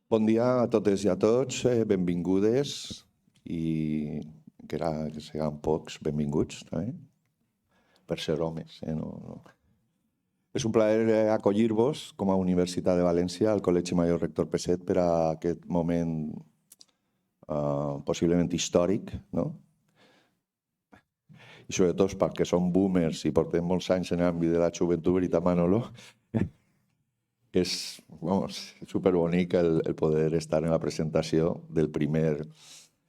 Bon dia a totes i a tots, benvingudes i que siguin pocs, benvinguts també, per ser homes. No. És un plaer acollir-vos com a Universitat de València al Col·legi Major Rector Peset per a aquest moment possiblement històric, no? I sobretot perquè som boomers i portem molts anys en l'àmbit de la joventut, veritat, Manolo? És superbonic el poder estar en la presentació del primer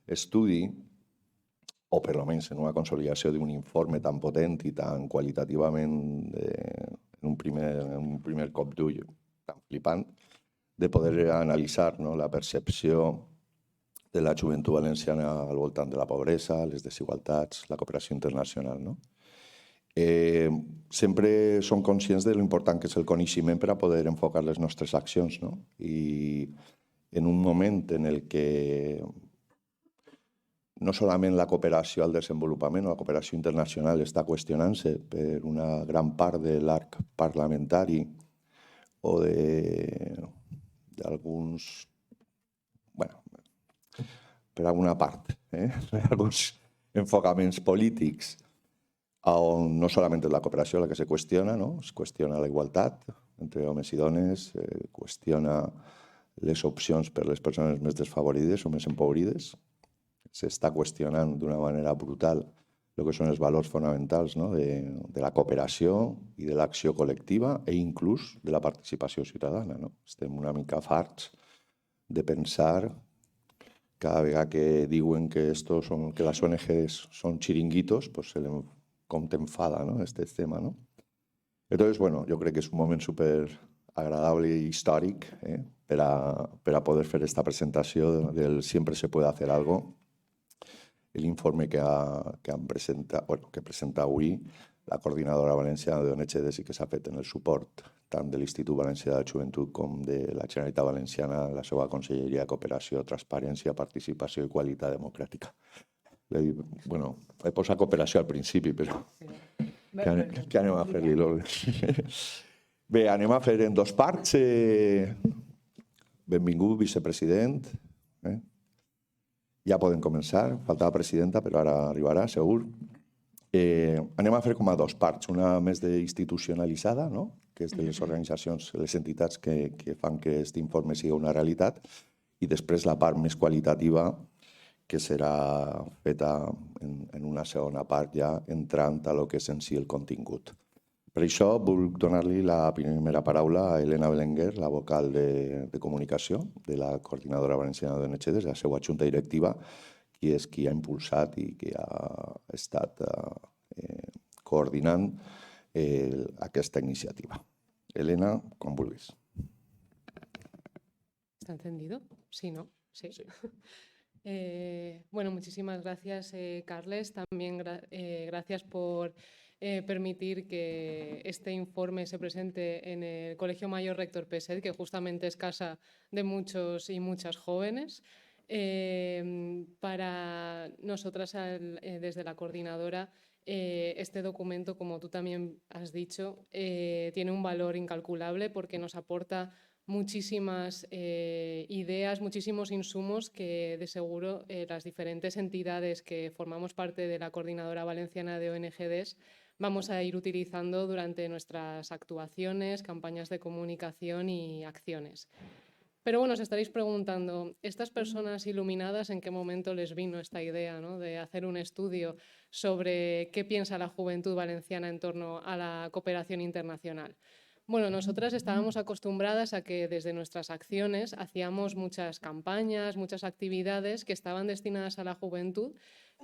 estudi, o per almenys en una consolidació d'un informe tan potent i tan qualitativament en un primer cop d'ull tan flipant, de poder analitzar la percepció de la joventut valenciana al voltant de la pobresa, les desigualtats, la cooperació internacional. Sempre som conscients de l'important que és el coneixement per a poder enfocar les nostres accions. I en un moment en el que no solament la cooperació al desenvolupament o la cooperació internacional està qüestionant-se per una gran part de l'arc parlamentari o d'alguns, per alguna part, alguns enfocaments polítics on no solament és la cooperació la que se qüestiona, es qüestiona la igualtat entre homes i dones, qüestiona les opcions per a les persones més desfavorides o més empobrides, s'està qüestionant d'una manera brutal el que són els valors fonamentals de la cooperació i de l'acció col·lectiva i inclús de la participació ciutadana. Estem una mica farts de pensar cada vegada que diuen que les ONGs són xiringuitos, pues se les com t'enfada este tema. Entonces, yo crec que és un moment super agradable i històric per a poder fer esta presentació del Siempre se puede hacer algo, l'informe que presenta avui la coordinadora valenciana d'ONGs i que s'ha fet en el suport tant de l'Institut Valencià de la Joventut com de la Generalitat Valenciana, la seva Conselleria de Cooperació, Transparència, Participació i Qualitat Democràtica. He posat cooperació al principi, però què anem a fer-li l'ordre? Bé, anem a fer en dos parts. Benvingut, vicepresident. Ja podem començar. Faltava presidenta, però ara arribarà, segur. Anem a fer com a dos parts. Una més d'institucionalitzada, que és de les organitzacions, les entitats que fan que aquest informe sigui una realitat, i després la part més qualitativa, que serà feta en una segona part ja entrant a lo que és en si el contingut. Per això vull donar-li la primera paraula a Elena Belenguer, la vocal de comunicació de la Coordinadora Valenciana d'ONGs, la seva junta directiva, qui és qui ha impulsat i qui ha estat coordinant aquesta iniciativa. Elena, quan vulguis. ¿Está encendido? Sí, ¿no? Sí. Bueno, muchísimas gracias, Carles. También gracias por permitir que este informe se presente en el Colegio Mayor Rector Peset, que justamente es casa de muchos y muchas jóvenes. Para nosotras, desde la coordinadora, este documento, como tú también has dicho, tiene un valor incalculable porque nos aporta muchísimas ideas, muchísimos insumos que de seguro las diferentes entidades que formamos parte de la Coordinadora Valenciana de ONGs vamos a ir utilizando durante nuestras actuaciones, campañas de comunicación y acciones. Pero bueno, os estaréis preguntando, ¿estas personas iluminadas en qué momento les vino esta idea de hacer un estudio sobre qué piensa la juventud valenciana en torno a la cooperación internacional? Bueno, nosotras estábamos acostumbradas a que desde nuestras acciones hacíamos muchas campañas, muchas actividades que estaban destinadas a la juventud,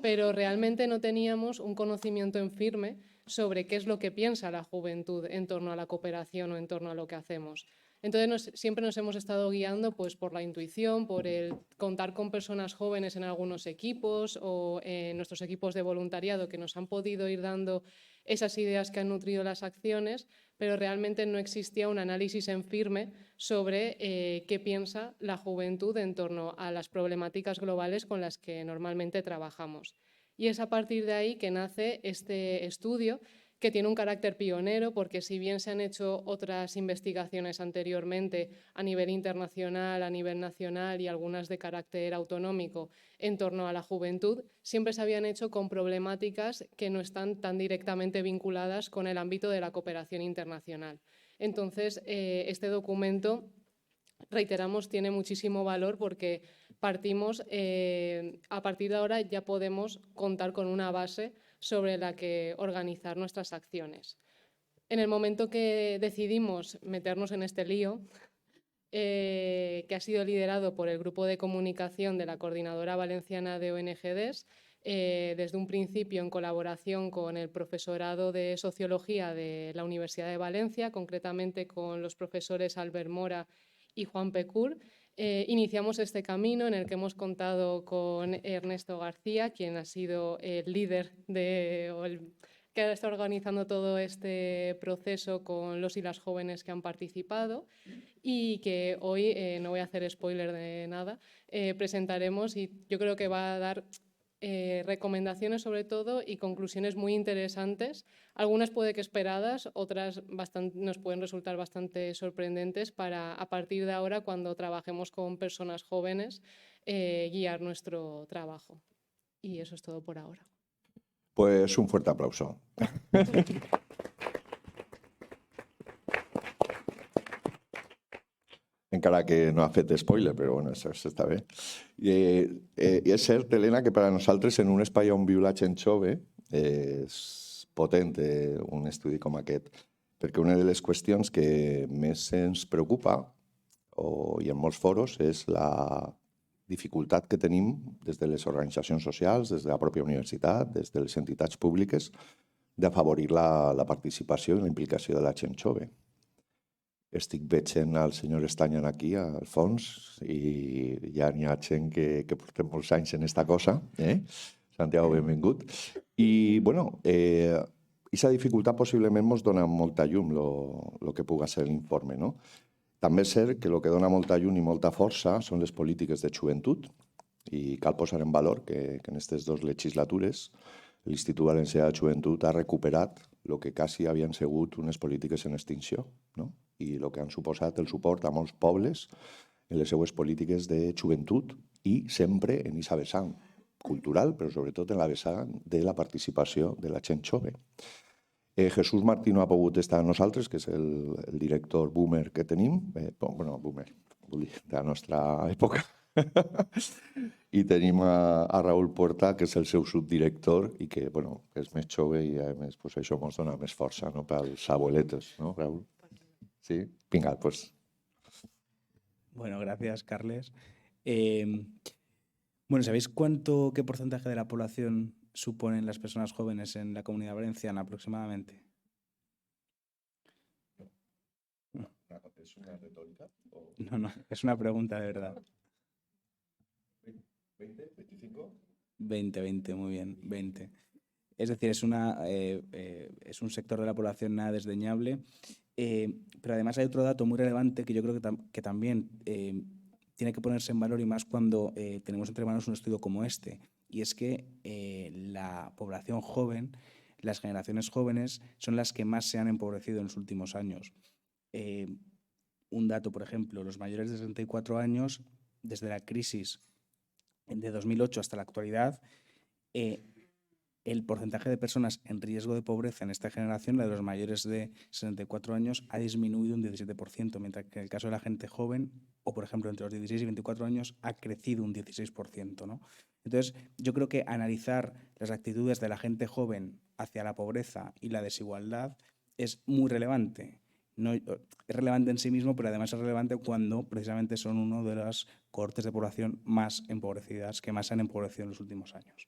pero realmente no teníamos un conocimiento en firme sobre qué es lo que piensa la juventud en torno a la cooperación o en torno a lo que hacemos. Entonces siempre nos hemos estado guiando por la intuición, por el contar con personas jóvenes en algunos equipos o en nuestros equipos de voluntariado que nos han podido ir dando esas ideas que han nutrido las acciones, pero realmente no existía un análisis en firme sobre qué piensa la juventud en torno a las problemáticas globales con las que normalmente trabajamos. Y es a partir de ahí que nace este estudio que tiene un carácter pionero porque si bien se han hecho otras investigaciones anteriormente a nivel internacional, a nivel nacional y algunas de carácter autonómico en torno a la juventud, siempre se habían hecho con problemáticas que no están tan directamente vinculadas con el ámbito de la cooperación internacional. Entonces, este documento, reiteramos, tiene muchísimo valor porque partimos, a partir de ahora ya podemos contar con una base sobre la que organizar nuestras acciones. En el momento que decidimos meternos en este lío, que ha sido liderado por el grupo de comunicación de la Coordinadora Valenciana de ONGDs, desde un principio en colaboración con el profesorado de Sociología de la Universidad de Valencia, concretamente con los profesores Albert Mora y Juan Pecur, iniciamos este camino en el que hemos contado con Ernesto García, quien ha sido el líder que ha estado organizando todo este proceso con los y las jóvenes que han participado y que hoy, no voy a hacer spoiler de nada, presentaremos y yo creo que va a dar recomendaciones sobre todo y conclusiones muy interesantes, algunas puede que esperadas, otras nos pueden resultar bastante sorprendentes para a partir de ahora, cuando trabajemos con personas jóvenes, guiar nuestro trabajo. Y eso es todo por ahora. Pues un fuerte aplauso. Encara que no ha fet spoiler, però bueno, això està bé. I és cert, Helena, que per a nosaltres en un espai on viu la gent jove és potent un estudi com aquest, perquè una de les qüestions que més ens preocupa, i en molts foros, és la dificultat que tenim des de les organitzacions socials, des de la pròpia universitat, des de les entitats públiques, d'afavorir la participació i la implicació de la gent jove. Estic veient el senyor Estanyan aquí, al fons, i ja n'hi ha gent que portem molts anys en esta cosa. Santiago, benvingut. I, bueno, aquesta dificultat possiblement ens dona molta llum, el que puga ser l'informe, no? També és cert que el que dona molta llum i molta força són les polítiques de joventut, i cal posar en valor que en aquestes dues legislatures l'Institut Valencià de Joventut ha recuperat el que quasi havien sigut unes polítiques en extinció, no? I el que han suposat el suport a molts pobles en les seues polítiques de joventut i sempre en aquesta vessant cultural, però sobretot en la vessant de la participació de la gent jove. Jesús Martí no ha pogut estar amb nosaltres, que és el director boomer que tenim, bueno, boomer, vull dir, de la nostra època. I tenim a Raül Porta, que és el seu subdirector i que, bueno, és més jove i a més això ens dona més força pels abueletos, no, Raül? Sí, venga, pues. Bueno, gracias, Carles. Bueno, ¿sabéis qué porcentaje de la población suponen las personas jóvenes en la Comunidad Valenciana aproximadamente? ¿Es una retórica? No, es una pregunta de verdad. ¿20? ¿25? 20, muy bien, 20. Es decir, es un sector de la población nada desdeñable, pero además hay otro dato muy relevante que yo creo que también tiene que ponerse en valor, y más cuando tenemos entre manos un estudio como este, y es que la población joven, las generaciones jóvenes, son las que más se han empobrecido en los últimos años. Un dato, por ejemplo, los mayores de 64 años, desde la crisis de 2008 hasta la actualidad, el porcentaje de personas en riesgo de pobreza en esta generación, la de los mayores de 64 años, ha disminuido un 17%, mientras que en el caso de la gente joven, o por ejemplo entre los 16 y 24 años, ha crecido un 16%, ¿no? Entonces, yo creo que analizar las actitudes de la gente joven hacia la pobreza y la desigualdad es muy relevante. No, es relevante en sí mismo, pero además es relevante cuando precisamente son uno de las cohortes de población más empobrecidas, que más se han empobrecido en los últimos años.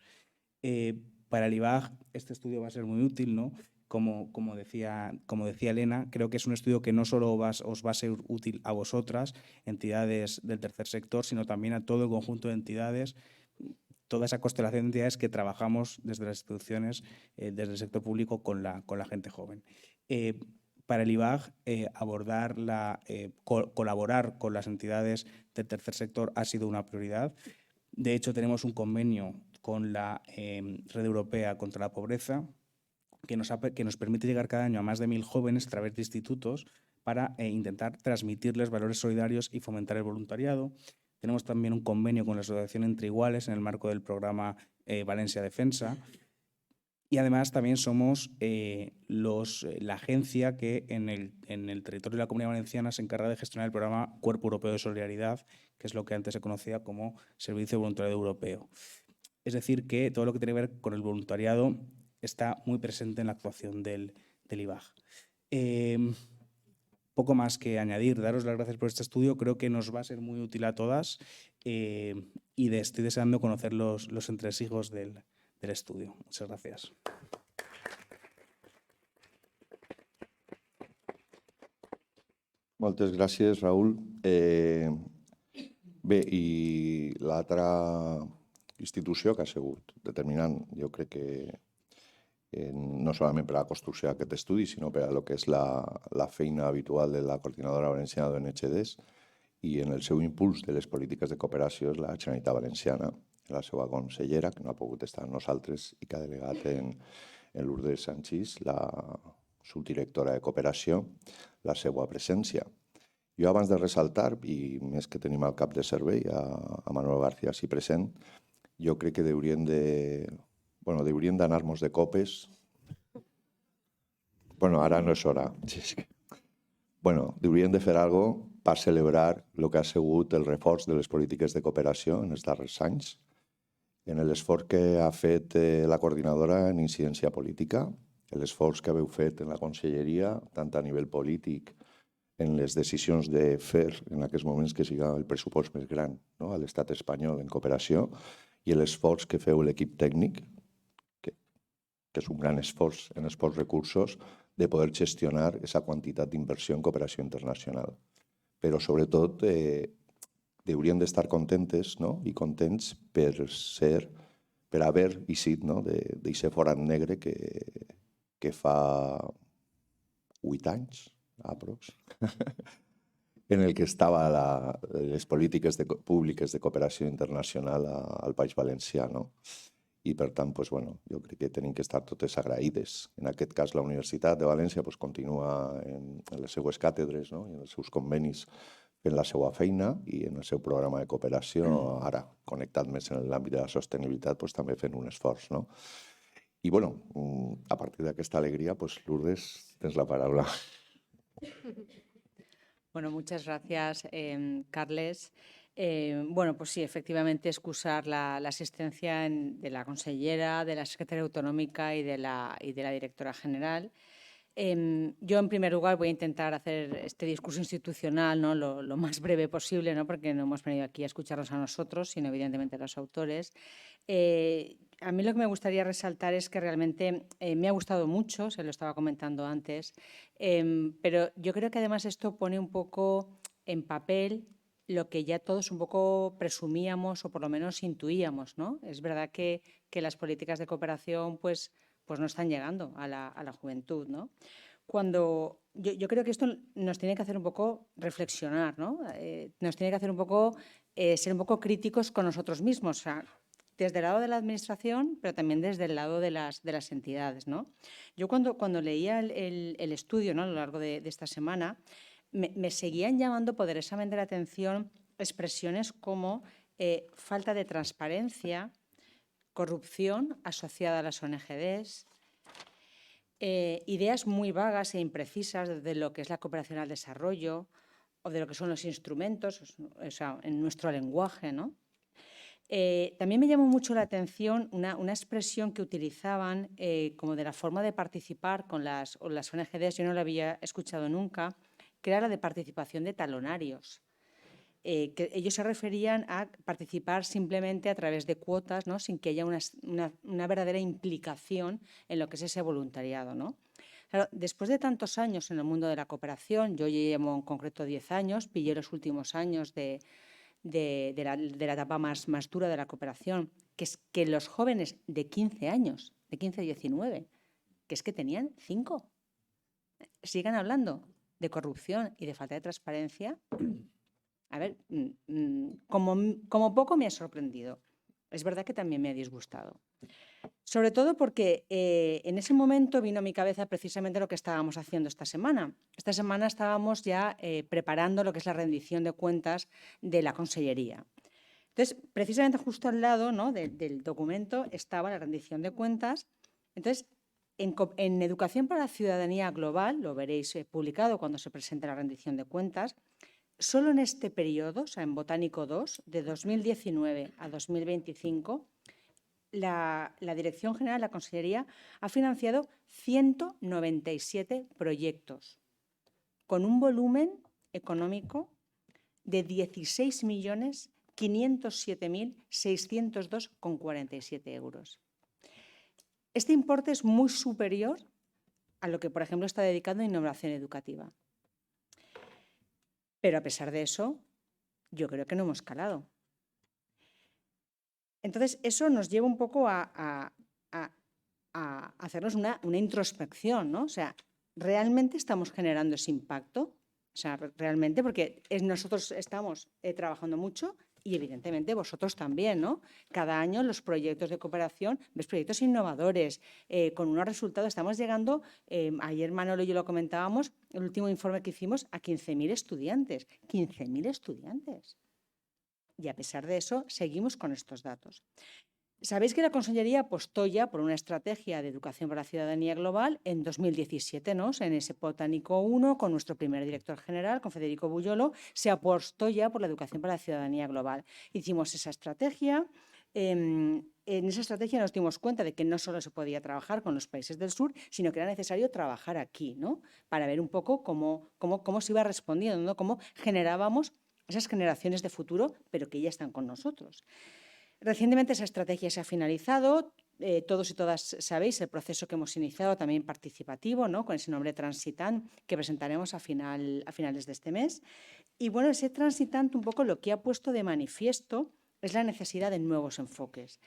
Para el IVAG este estudio va a ser muy útil, ¿no? Como decía Elena, creo que es un estudio que no solo os va a ser útil a vosotras, entidades del tercer sector, sino también a todo el conjunto de entidades, toda esa constelación de entidades que trabajamos desde las instituciones, desde el sector público con la gente joven. Para el IVAG, colaborar con las entidades del tercer sector ha sido una prioridad. De hecho, tenemos un convenio con la Red Europea contra la Pobreza, que nos permite llegar cada año a más de 1000 jóvenes a través de institutos para intentar transmitirles valores solidarios y fomentar el voluntariado. Tenemos también un convenio con la Asociación Entre Iguales en el marco del programa Valencia Defensa. Y además también somos la agencia que en el territorio de la Comunidad Valenciana se encarga de gestionar el programa Cuerpo Europeo de Solidaridad, que es lo que antes se conocía como Servicio Voluntariado Europeo. Es decir, que todo lo que tiene que ver con el voluntariado está muy presente en la actuación del IBAG. Poco más que añadir. Daros las gracias por este estudio. Creo que nos va a ser muy útil a todas y estoy deseando conocer los entresijos del estudio. Muchas gracias. Moltes gràcies, Raül. Bé, i l'altra institució que ha sigut determinant, jo crec que no solament per a la construcció d'aquest estudi, sinó per a lo que és la feina habitual de la Coordinadora Valenciana d'ONGDs i en el seu impuls de les polítiques de cooperació és la Generalitat Valenciana, la seva consellera, que no ha pogut estar amb nosaltres i que ha delegat en Lourdes Sanchís, la subdirectora de cooperació, la seva presència. Jo, abans de ressaltar, i més que tenim al cap de servei, a Manuel García així present, jo crec que haurien d'anar-nos de copes. Bueno, ara no és hora. Bueno, haurien de fer alguna cosa per celebrar el que ha sigut el reforç de les polítiques de cooperació en els darrers anys, en l'esforç que ha fet la coordinadora en incidència política, l'esforç que haveu fet en la conselleria, tant a nivell polític, en les decisions de fer en aquests moments que siga el pressupost més gran a l'estat espanyol en cooperació, i l'esforç que feu l'equip tècnic, que és un gran esforç en els pocs recursos, de poder gestionar aquesta quantitat d'inversió en cooperació internacional. Però, sobretot, hauríem d'estar contentes i contents per haver eixit d'aquest forat negre que fa 8 anys, aprox, en el que estaven les polítiques públiques de cooperació internacional al País Valencià. I, per tant, jo crec que tenim que estar totes agraïdes. En aquest cas, la Universitat de València continua en les seues càtedres i en els seus convenis fent la seva feina i en el seu programa de cooperació, ara connectat més en l'àmbit de la sostenibilitat, també fent un esforç. I, a partir d'aquesta alegria, Lourdes, tens la paraula. Bueno, muchas gracias, Carles. Bueno, pues sí, efectivamente excusar la asistencia de la consellera, de la secretaria autonómica y de la directora general. Yo, en primer lugar, voy a intentar hacer este discurso institucional lo más breve posible, porque no hemos venido aquí a escucharnos a nosotros, sino evidentemente a los autores. A mí lo que me gustaría resaltar es que realmente me ha gustado mucho, se lo estaba comentando antes, pero yo creo que además esto pone un poco en papel lo que ya todos un poco presumíamos o por lo menos intuíamos, ¿no? Es verdad que las políticas de cooperación pues no están llegando a la juventud, ¿no? Cuando yo creo que esto nos tiene que hacer un poco reflexionar, ¿no? Nos tiene que hacer un poco ser un poco críticos con nosotros mismos, o sea, desde el lado de la administración, pero también desde el lado de las entidades, ¿no? Yo cuando leía el estudio, ¿no?, a lo largo de esta semana, me seguían llamando poderosamente la atención expresiones como falta de transparencia, corrupción asociada a las ONGDs, ideas muy vagas e imprecisas de lo que es la cooperación al desarrollo o de lo que son los instrumentos, o sea, en nuestro lenguaje, ¿no? También me llamó mucho la atención una expresión que utilizaban como de la forma de participar con las ONGDs, yo no la había escuchado nunca, que era la de participación de talonarios. Que ellos se referían a participar simplemente a través de cuotas, ¿no?, sin que haya una verdadera implicación en lo que es ese voluntariado, ¿no? Claro, después de tantos años en el mundo de la cooperación, yo llevo en concreto 10 años, pillé los últimos años de la etapa más dura de la cooperación, que es que los jóvenes de 15 años, de 15 a 19, que es que tenían 5, sigan hablando de corrupción y de falta de transparencia. A ver, como poco me ha sorprendido. Es verdad que también me ha disgustado. Sobre todo porque en ese momento vino a mi cabeza precisamente lo que estábamos haciendo esta semana. Esta semana estábamos ya preparando lo que es la rendición de cuentas de la Consellería. Entonces, precisamente justo al lado, ¿no?, del documento estaba la rendición de cuentas. Entonces, en Educación para la Ciudadanía Global, lo veréis publicado cuando se presente la rendición de cuentas, solo en este periodo, o sea, en Botánico 2, de 2019 a 2025, la Dirección General de la Consellería ha financiado 197 proyectos con un volumen económico de 16.507.602,47 euros. Este importe es muy superior a lo que, por ejemplo, está dedicado a innovación educativa. Pero a pesar de eso, yo creo que no hemos calado. Entonces, eso nos lleva un poco a hacernos una introspección, ¿no? O sea, ¿realmente estamos generando ese impacto? O sea, realmente, porque nosotros estamos trabajando mucho y evidentemente vosotros también, ¿no? Cada año los proyectos de cooperación, ves proyectos innovadores, con unos resultados. Estamos llegando, ayer Manolo y yo lo comentábamos, el último informe que hicimos, a 15.000 estudiantes. 15.000 estudiantes. Y a pesar de eso, seguimos con estos datos. Sabéis que la Consellería apostó ya por una estrategia de educación para la ciudadanía global en 2017, ¿no? En ese Botánico 1, con nuestro primer director general, con Federico Bullolo, se apostó ya por la educación para la ciudadanía global. Hicimos esa estrategia. En esa estrategia nos dimos cuenta de que no solo se podía trabajar con los países del sur, sino que era necesario trabajar aquí, ¿no? Para ver un poco cómo se iba respondiendo, ¿no? Cómo generábamos esas generaciones de futuro, pero que ya están con nosotros. Recientemente esa estrategia se ha finalizado. Todos y todas sabéis el proceso que hemos iniciado, también participativo, ¿no?, con ese nombre Transitant, que presentaremos a finales de este mes. Y bueno, ese Transitant un poco lo que ha puesto de manifiesto es la necesidad de nuevos enfoques,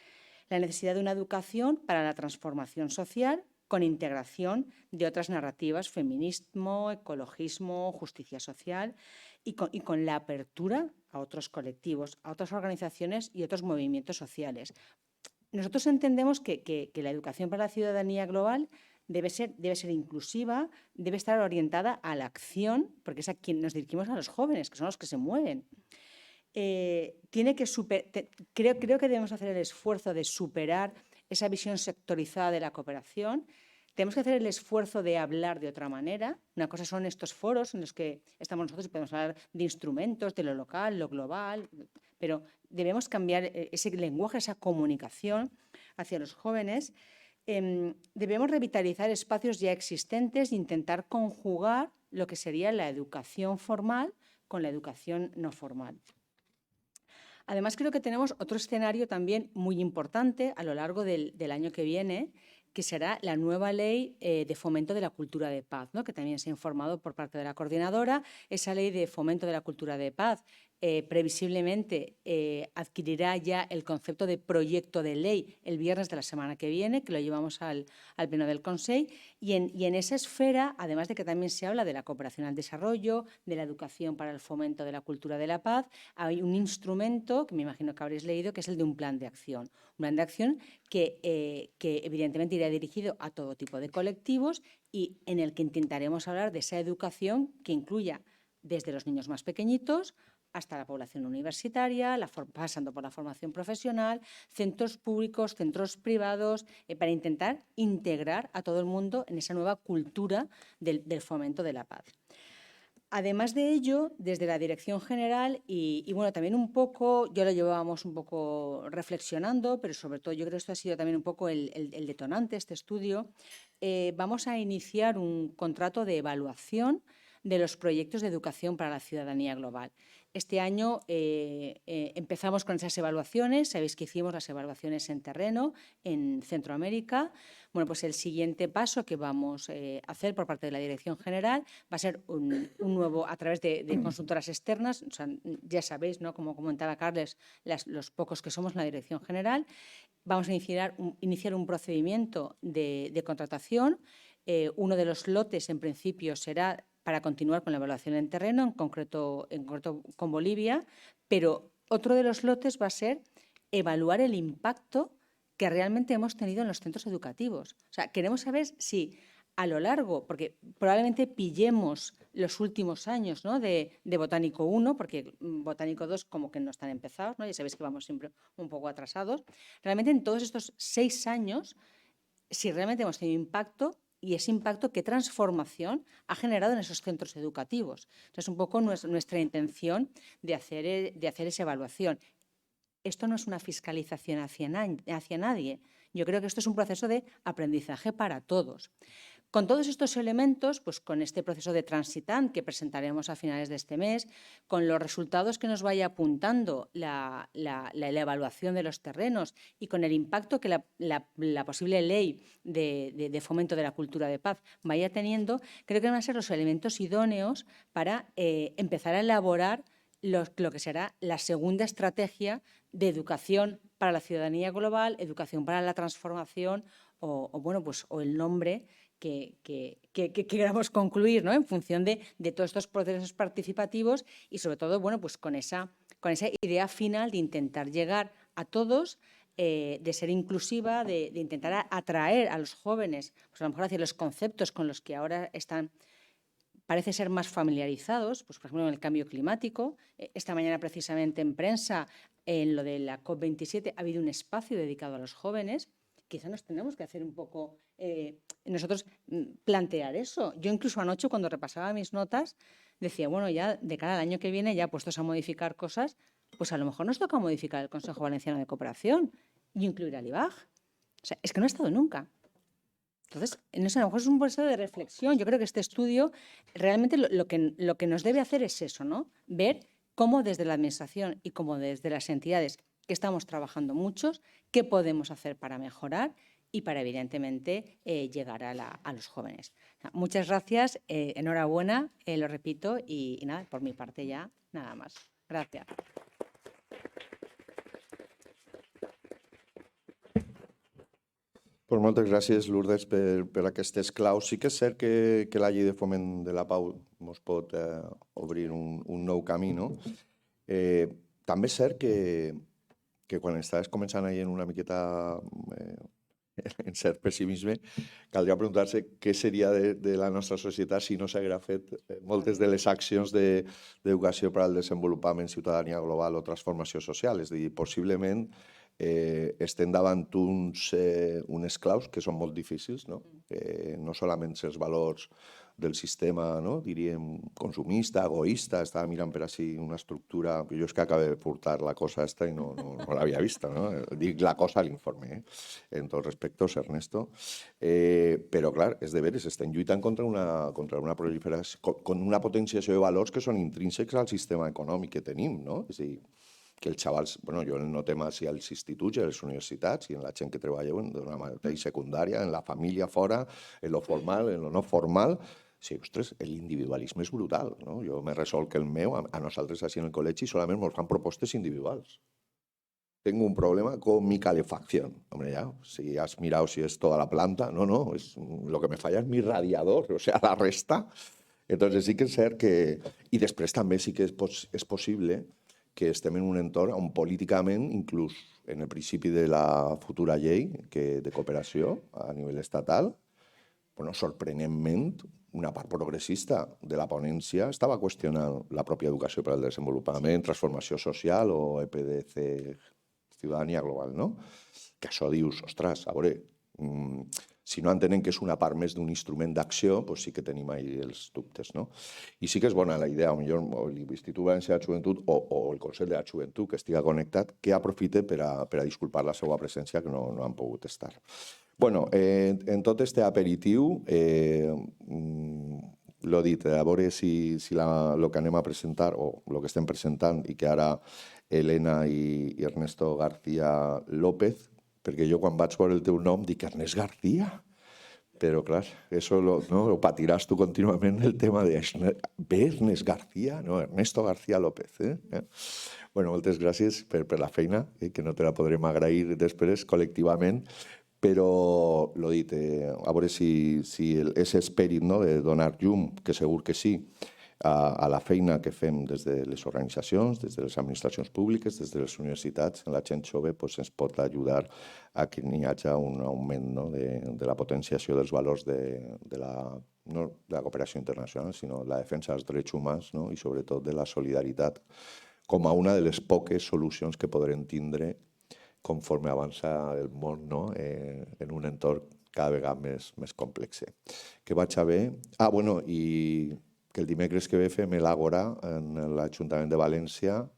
la necesidad de una educación para la transformación social con integración de otras narrativas, feminismo, ecologismo, justicia social, y con la apertura a otros colectivos, a otras organizaciones y otros movimientos sociales. Nosotros entendemos que la educación para la ciudadanía global debe ser inclusiva, debe estar orientada a la acción, porque es a quien nos dirigimos, a los jóvenes, que son los que se mueven. Creo que debemos hacer el esfuerzo de superar esa visión sectorizada de la cooperación. Tenemos que hacer el esfuerzo de hablar de otra manera. Una cosa son estos foros en los que estamos nosotros y podemos hablar de instrumentos, de lo local, lo global, pero debemos cambiar ese lenguaje, esa comunicación hacia los jóvenes. Debemos revitalizar espacios ya existentes e intentar conjugar lo que sería la educación formal con la educación no formal. Además, creo que tenemos otro escenario también muy importante a lo largo del año que viene, que será la nueva ley de fomento de la cultura de paz, ¿no?, que también se ha informado por parte de la coordinadora. Esa ley de fomento de la cultura de paz previsiblemente adquirirá ya el concepto de proyecto de ley el viernes de la semana que viene, que lo llevamos al Pleno del Consejo, y en esa esfera, además de que también se habla de la cooperación al desarrollo, de la educación para el fomento de la cultura de la paz, hay un instrumento que me imagino que habréis leído, que es el de un plan de acción. Un plan de acción que evidentemente irá dirigido a todo tipo de colectivos y en el que intentaremos hablar de esa educación que incluya desde los niños más pequeñitos hasta la población universitaria, pasando por la formación profesional, centros públicos, centros privados, para intentar integrar a todo el mundo en esa nueva cultura del fomento de la paz. Además de ello, desde la Dirección General y bueno, también un poco, yo lo llevábamos un poco reflexionando, pero sobre todo yo creo que esto ha sido también un poco el detonante, este estudio, vamos a iniciar un contrato de evaluación de los proyectos de educación para la ciudadanía global. Este año empezamos con esas evaluaciones. Sabéis que hicimos las evaluaciones en terreno en Centroamérica. Bueno, pues el siguiente paso que vamos a hacer por parte de la Dirección General va a ser un nuevo, a través de consultoras externas. O sea, ya sabéis, ¿no?, como comentaba Carles, los pocos que somos en la Dirección General. Vamos a iniciar un procedimiento de contratación. Uno de los lotes, en principio, será para continuar con la evaluación en terreno, en concreto con Bolivia, pero otro de los lotes va a ser evaluar el impacto que realmente hemos tenido en los centros educativos. O sea, queremos saber si a lo largo, porque probablemente pillemos los últimos años, ¿no?, de Botánico 1, porque Botánico 2 como que no están empezados, ¿no? Ya sabéis que vamos siempre un poco atrasados. Realmente en todos estos 6 años, si realmente hemos tenido impacto, y ese impacto, ¿qué transformación ha generado en esos centros educativos? Entonces, un poco nuestra intención de hacer esa evaluación. Esto no es una fiscalización hacia nadie. Yo creo que esto es un proceso de aprendizaje para todos. Con todos estos elementos, pues con este proceso de Transitant que presentaremos a finales de este mes, con los resultados que nos vaya apuntando la evaluación de los terrenos y con el impacto que la posible ley de fomento de la cultura de paz vaya teniendo, creo que van a ser los elementos idóneos para empezar a elaborar lo que será la segunda estrategia de educación para la ciudadanía global, educación para la transformación o el nombre que queramos concluir, ¿no?, en función de todos estos procesos participativos y, sobre todo, pues con esa idea final de intentar llegar a todos, de ser inclusiva, de intentar atraer a los jóvenes, pues a lo mejor hacia los conceptos con los que ahora parece ser más familiarizados, pues por ejemplo en el cambio climático. Esta mañana precisamente en prensa, en lo de la COP27, ha habido un espacio dedicado a los jóvenes. Quizá nos tenemos que hacer un poco, nosotros plantear eso. Yo incluso anoche cuando repasaba mis notas decía, bueno, ya de cara al año que viene, ya puestos a modificar cosas, pues a lo mejor nos toca modificar el Consejo Valenciano de Cooperación y incluir al IBAG. O sea, es que no ha estado nunca. Entonces, no sé, a lo mejor es un proceso de reflexión. Yo creo que este estudio realmente lo que nos debe hacer es eso, ¿no? Ver cómo desde la Administración y como desde las entidades que estamos trabajando muchos, qué podemos hacer para mejorar y para, evidentemente, llegar a los jóvenes. Muchas gracias, enhorabuena, lo repito, y nada, por mi parte ya, nada más. Gracias. Pues moltes gràcies, Lourdes, per aquestes claus. Sí que és cert que la llei de foment de la pau ens pot obrir un nou camí, no? També és cert que quan estaves començant a ir una miqueta en cert pessimisme, caldria preguntar-se què seria de la nostra societat si no s'haguera fet moltes de les accions d'educació per al desenvolupament, ciutadania global o transformació social. És a dir, possiblement estem davant unes claus que són molt difícils, no? No solament els valors del sistema, no?, diríem, consumista, egoista. Estava mirant per així una estructura, que jo és que acabo de portar la cosa esta i no l'havia vista, no? Dic la cosa a l'informe, en tots respectes, Ernesto. Però, clar, és de veres, estem lluitant contra una proliferació, con una potenciació de valors que són intrínsecs al sistema econòmic que tenim, no? És a dir, que els xavals, bueno, jo el notem així als instituts i a les universitats i en la gent que treballa d'una matèria secundària, en la família fora, en lo formal, en lo no formal. Sí, ostres, l'individualisme és brutal, no? Jo m'he resolt que el meu, a nosaltres així en el col·legi, solament ens fan propostes individuals. Tengo un problema con mi calefacción. Hombre, ya, si has mirado si es toda la planta, no, lo que me falla es mi radiador, o sea, la resta. Entonces sí que és cert que... I després també sí que és possible que estem en un entorn on políticament, inclús en el principi de la futura llei de cooperació a nivell estatal, bueno, sorprenentment, una part progressista de la ponència estava qüestionant la pròpia educació per al desenvolupament, transformació social o EPDC, ciutadania global, no? Que això dius, ostres, a veure, si no entenen que és una part més d'un instrument d'acció, doncs sí que tenim ahí els dubtes, no? I sí que és bona la idea, potser l'Institut Valencià de Joventut o el Consell de la Joventut que estiga connectat, que aprofite per a disculpar la seva presència, que no han pogut estar. Bueno, en tot este aperitiu, l'ho dit, a veure si el que anem a presentar o el que estem presentant i que ara Elena i Ernesto García López, perquè jo quan vaig veure el teu nom dic Ernest García, però clar, això lo patiràs tu contínuament el tema de Ernest García, no, Ernesto García López. Bueno, moltes gràcies per la feina, que no te la podrem agrair després col·lectivament, però l'ho dit, a veure si és esperit de donar llum, que segur que sí, a la feina que fem des de les organitzacions, des de les administracions públiques, des de les universitats, en la gent jove ens pot ajudar a que n'hi hagi un augment, no, de la potenciació dels valors no de la cooperació internacional, sinó la defensa dels drets humans, no, i sobretot de la solidaritat com a una de les poques solucions que podrem tindre conforme avança el món, no, en un entorn cada vegada més complex. Que vaig a ver... bueno, i que el dimecres que ve fem l'Àgora en l'Ajuntament de València.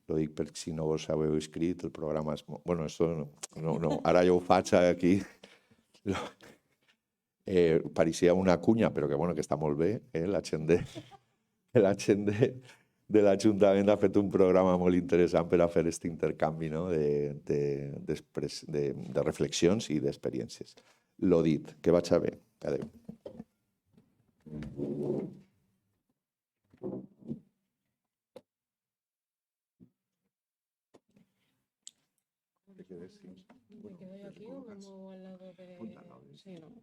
Lo dic per si no vos haveu escrit, el programa és... Bueno, esto no, ara jo ho faig aquí. Pareixia una cunya, però que, bueno, que està molt bé. La gent de l'Ajuntament ha fet un programa molt interessant per a fer aquest intercanvi, no? de reflexions i d'experiències. Lo dit, que vaig a ver. Adéu. ¿Me quedo yo aquí o me muevo al lado de...? Sí, ¿no?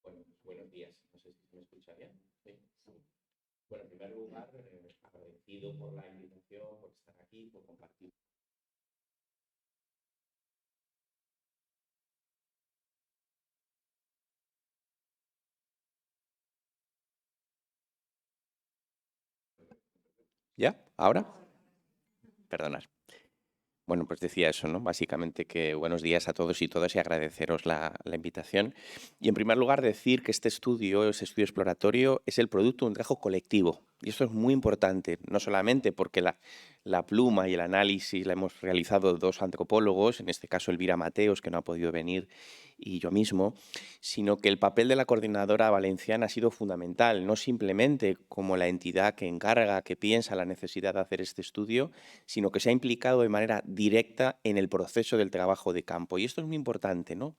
Bueno, buenos días. No sé si me escucha bien. ¿Sí? Bueno, en primer lugar, agradecido por la invitación, por estar aquí, por compartir. ¿Ya? ¿Ahora? Perdonad. Bueno, pues decía eso, ¿no? Básicamente que buenos días a todos y todas y agradeceros la invitación. Y en primer lugar decir que este estudio exploratorio, es el producto de un trabajo colectivo. Y esto es muy importante, no solamente porque la pluma y el análisis la hemos realizado dos antropólogos, en este caso Elvira Mateos, que no ha podido venir, y yo mismo, sino que el papel de la coordinadora valenciana ha sido fundamental, no simplemente como la entidad que encarga, que piensa la necesidad de hacer este estudio, sino que se ha implicado de manera directa en el proceso del trabajo de campo. Y esto es muy importante, ¿no?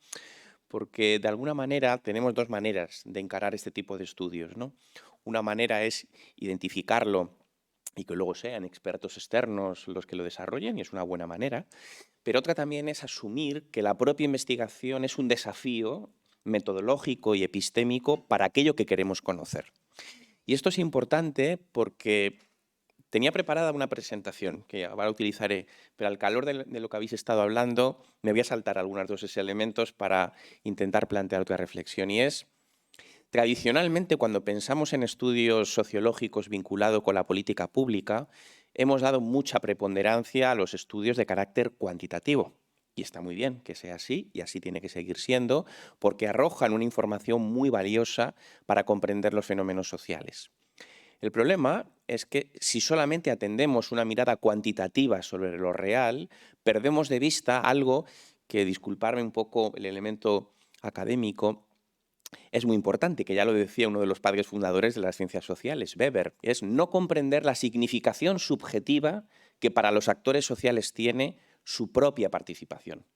Porque de alguna manera tenemos dos maneras de encarar este tipo de estudios, ¿no? Una manera es identificarlo y que luego sean expertos externos los que lo desarrollen, y es una buena manera, pero otra también es asumir que la propia investigación es un desafío metodológico y epistémico para aquello que queremos conocer. Y esto es importante porque tenía preparada una presentación que ahora utilizaré, pero al calor de lo que habéis estado hablando me voy a saltar algunos de esos elementos para intentar plantear otra reflexión, y es: tradicionalmente, cuando pensamos en estudios sociológicos vinculados con la política pública, hemos dado mucha preponderancia a los estudios de carácter cuantitativo. Y está muy bien que sea así, y así tiene que seguir siendo, porque arrojan una información muy valiosa para comprender los fenómenos sociales. El problema es que si solamente atendemos una mirada cuantitativa sobre lo real, perdemos de vista algo que, disculparme un poco el elemento académico, es muy importante, que ya lo decía uno de los padres fundadores de las ciencias sociales, Weber, es no comprender la significación subjetiva que para los actores sociales tiene su propia participación.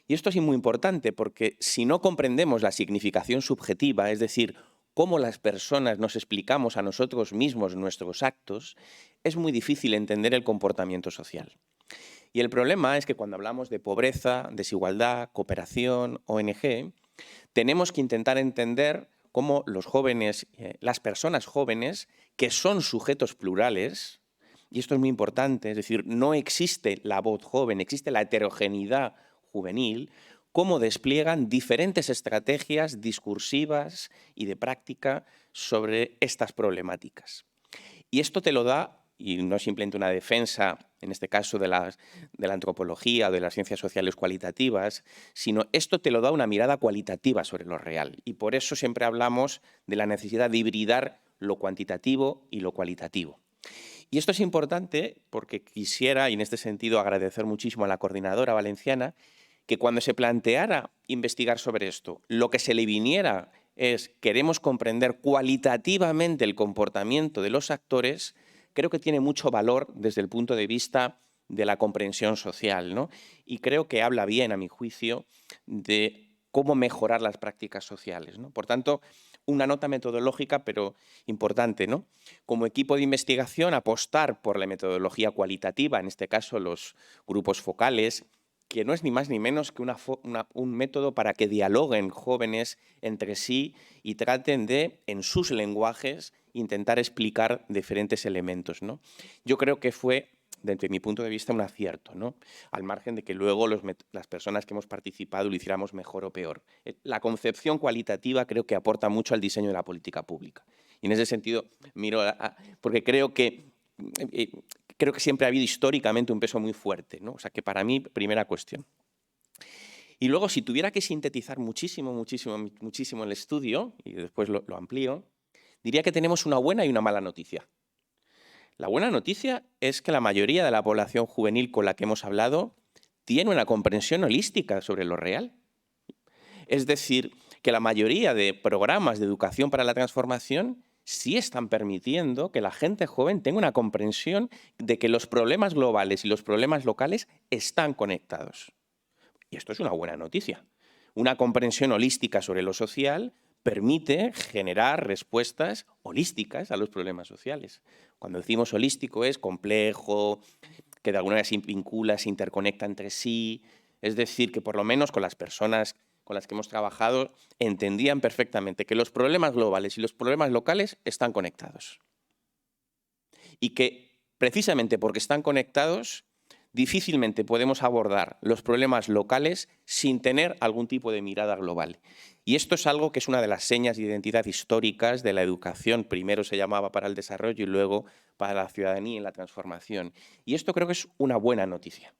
Y esto es muy importante porque si no comprendemos la significación subjetiva, es decir, cómo las personas nos explicamos a nosotros mismos nuestros actos, es muy difícil entender el comportamiento social. Y el problema es que cuando hablamos de pobreza, desigualdad, cooperación, ONG, tenemos que intentar entender cómo los jóvenes, las personas jóvenes, que son sujetos plurales, y esto es muy importante, es decir, no existe la voz joven, existe la heterogeneidad juvenil, cómo despliegan diferentes estrategias discursivas y de práctica sobre estas problemáticas. Y esto te lo da, y no es simplemente una defensa, en este caso de la antropología o de las ciencias sociales cualitativas, sino esto te lo da una mirada cualitativa sobre lo real. Y por eso siempre hablamos de la necesidad de hibridar lo cuantitativo y lo cualitativo. Y esto es importante porque quisiera, y en este sentido agradecer muchísimo a la coordinadora valenciana, que cuando se planteara investigar sobre esto, lo que se le viniera es queremos comprender cualitativamente el comportamiento de los actores, creo que tiene mucho valor desde el punto de vista de la comprensión social, ¿no? Y creo que habla bien, a mi juicio, de cómo mejorar las prácticas sociales, ¿no? Por tanto, una nota metodológica, pero importante, ¿no? Como equipo de investigación, apostar por la metodología cualitativa, en este caso los grupos focales, que no es ni más ni menos que un método para que dialoguen jóvenes entre sí y traten de, en sus lenguajes, intentar explicar diferentes elementos, ¿no? Yo creo que fue, desde mi punto de vista, un acierto, ¿no? Al margen de que luego las personas que hemos participado lo hiciéramos mejor o peor. La concepción cualitativa creo que aporta mucho al diseño de la política pública. Y en ese sentido, porque creo que siempre ha habido históricamente un peso muy fuerte, ¿no? O sea que para mí, primera cuestión. Y luego, si tuviera que sintetizar muchísimo el estudio, y después lo amplío, diría que tenemos una buena y una mala noticia. La buena noticia es que la mayoría de la población juvenil con la que hemos hablado tiene una comprensión holística sobre lo real. Es decir, que la mayoría de programas de educación para la transformación sí están permitiendo que la gente joven tenga una comprensión de que los problemas globales y los problemas locales están conectados. Y esto es una buena noticia. Una comprensión holística sobre lo social permite generar respuestas holísticas a los problemas sociales. Cuando decimos holístico es complejo, que de alguna manera se vincula, se interconecta entre sí. Es decir, que por lo menos con las personas con las que hemos trabajado entendían perfectamente que los problemas globales y los problemas locales están conectados. Y que precisamente porque están conectados, difícilmente podemos abordar los problemas locales sin tener algún tipo de mirada global. Y esto es algo que es una de las señas de identidad históricas de la educación. Primero se llamaba para el desarrollo y luego para la ciudadanía y la transformación. Y esto creo que es una buena noticia.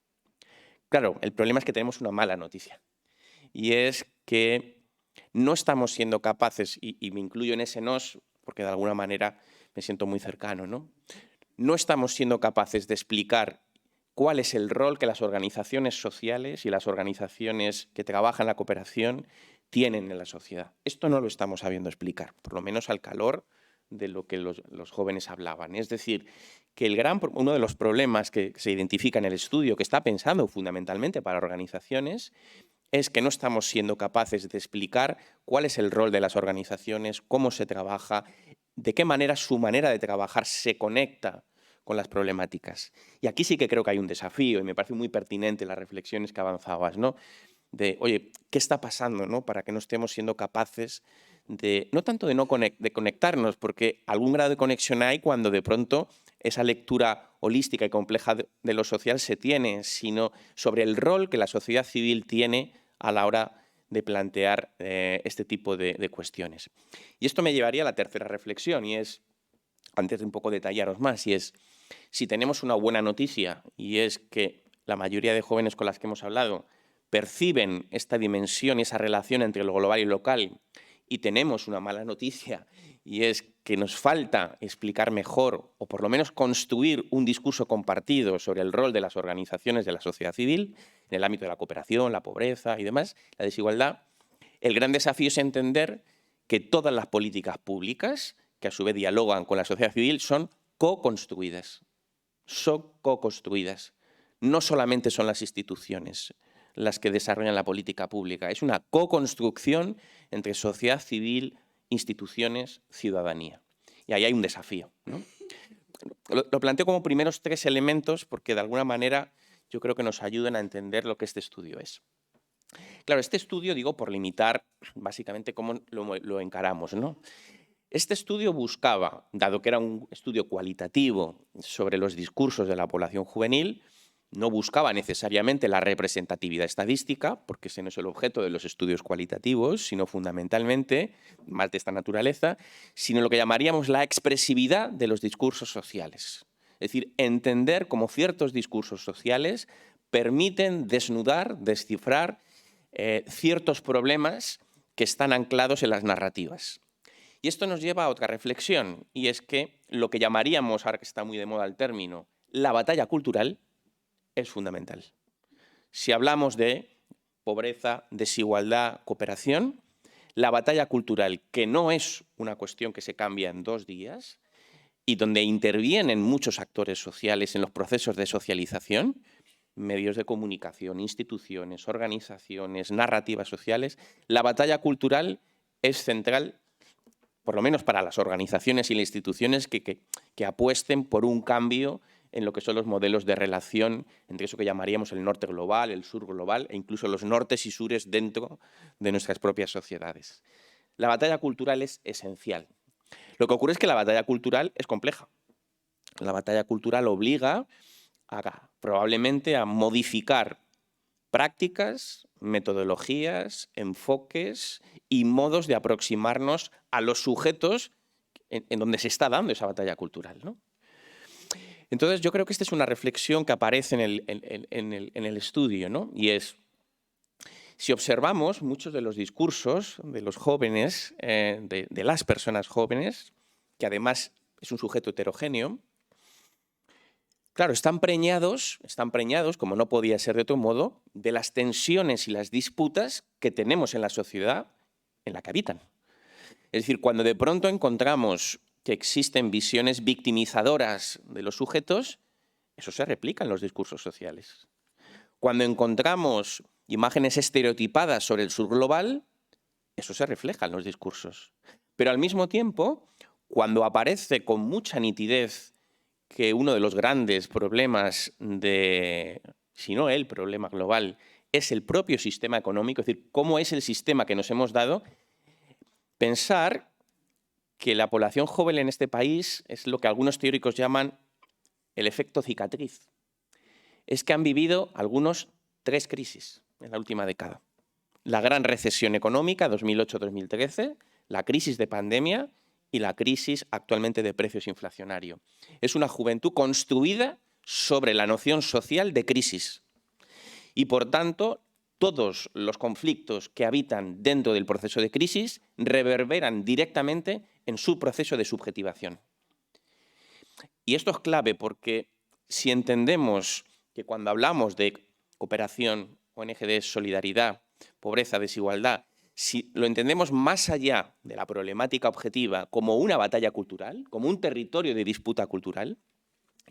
Claro, el problema es que tenemos una mala noticia. Y es que no estamos siendo capaces, y me incluyo en ese nos, porque de alguna manera me siento muy cercano, ¿no? No estamos siendo capaces de explicar cuál es el rol que las organizaciones sociales y las organizaciones que trabajan la cooperación tienen en la sociedad. Esto no lo estamos sabiendo explicar, por lo menos al calor de lo que los jóvenes hablaban. Es decir, que uno de los problemas que se identifica en el estudio, que está pensando fundamentalmente para organizaciones, es que no estamos siendo capaces de explicar cuál es el rol de las organizaciones, cómo se trabaja, de qué manera su manera de trabajar se conecta con las problemáticas. Y aquí sí que creo que hay un desafío y me parece muy pertinente las reflexiones que avanzabas, ¿no? De, oye, ¿qué está pasando, ¿no? Para que no estemos siendo capaces de, no tanto de conectarnos, porque algún grado de conexión hay cuando de pronto esa lectura holística y compleja de lo social se tiene, sino sobre el rol que la sociedad civil tiene a la hora de plantear este tipo de cuestiones. Y esto me llevaría a la tercera reflexión, y es, antes de un poco detallaros más, y es, si tenemos una buena noticia, y es que la mayoría de jóvenes con las que hemos hablado perciben esta dimensión y esa relación entre lo global y lo local, y tenemos una mala noticia, y es que nos falta explicar mejor, o por lo menos construir un discurso compartido sobre el rol de las organizaciones de la sociedad civil, en el ámbito de la cooperación, la pobreza y demás, la desigualdad. El gran desafío es entender que todas las políticas públicas, que a su vez dialogan con la sociedad civil, son co-construidas. Son co-construidas. No solamente son las instituciones las que desarrollan la política pública, es una co-construcción entre sociedad civil, instituciones, ciudadanía. Y ahí hay un desafío, ¿no? Lo planteo como primeros tres elementos porque de alguna manera yo creo que nos ayudan a entender lo que este estudio es. Claro, este estudio, digo, por limitar básicamente cómo lo encaramos, ¿no? Este estudio buscaba, dado que era un estudio cualitativo sobre los discursos de la población juvenil, no buscaba necesariamente la representatividad estadística, porque ese no es el objeto de los estudios cualitativos, sino fundamentalmente, más de esta naturaleza, sino lo que llamaríamos la expresividad de los discursos sociales. Es decir, entender cómo ciertos discursos sociales permiten desnudar, descifrar ciertos problemas que están anclados en las narrativas. Y esto nos lleva a otra reflexión, y es que lo que llamaríamos, ahora que está muy de moda el término, la batalla cultural, es fundamental. Si hablamos de pobreza, desigualdad, cooperación, la batalla cultural, que no es una cuestión que se cambia en 2 días y donde intervienen muchos actores sociales en los procesos de socialización, medios de comunicación, instituciones, organizaciones, narrativas sociales, la batalla cultural es central, por lo menos para las organizaciones y las instituciones que apuesten por un cambio en lo que son los modelos de relación entre eso que llamaríamos el norte global, el sur global e incluso los nortes y sures dentro de nuestras propias sociedades. La batalla cultural es esencial. Lo que ocurre es que la batalla cultural es compleja. La batalla cultural obliga probablemente a modificar prácticas, metodologías, enfoques y modos de aproximarnos a los sujetos en donde se está dando esa batalla cultural, ¿no? Entonces, yo creo que esta es una reflexión que aparece en el estudio, ¿no? Y es, si observamos muchos de los discursos de los jóvenes, de las personas jóvenes, que además es un sujeto heterogéneo, claro, están preñados, como no podía ser de otro modo, de las tensiones y las disputas que tenemos en la sociedad en la que habitan. Es decir, cuando de pronto encontramos que existen visiones victimizadoras de los sujetos, eso se replica en los discursos sociales. Cuando encontramos imágenes estereotipadas sobre el sur global, eso se refleja en los discursos. Pero al mismo tiempo, cuando aparece con mucha nitidez que uno de los grandes problemas si no el problema global, es el propio sistema económico, es decir, cómo es el sistema que nos hemos dado, pensar que la población joven en este país es lo que algunos teóricos llaman el efecto cicatriz. Es que han vivido algunos 3 crisis en la última década. La gran recesión económica, 2008-2013, la crisis de pandemia y la crisis actualmente de precios inflacionarios. Es una juventud construida sobre la noción social de crisis. Y por tanto, todos los conflictos que habitan dentro del proceso de crisis reverberan directamente en su proceso de subjetivación. Y esto es clave porque si entendemos que cuando hablamos de cooperación, ONG, solidaridad, pobreza, desigualdad, si lo entendemos más allá de la problemática objetiva como una batalla cultural, como un territorio de disputa cultural,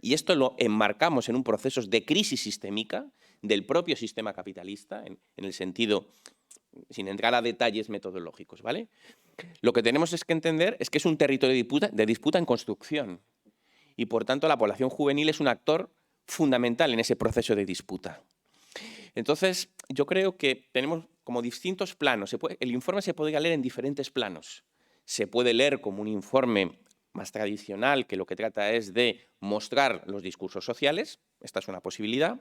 y esto lo enmarcamos en un proceso de crisis sistémica del propio sistema capitalista, en el sentido, sin entrar a detalles metodológicos, ¿vale? Lo que tenemos que entender es que es un territorio de disputa en construcción y, por tanto, la población juvenil es un actor fundamental en ese proceso de disputa. Entonces, yo creo que tenemos como distintos planos. El informe se podría leer en diferentes planos. Se puede leer como un informe más tradicional, que lo que trata es de mostrar los discursos sociales, esta es una posibilidad,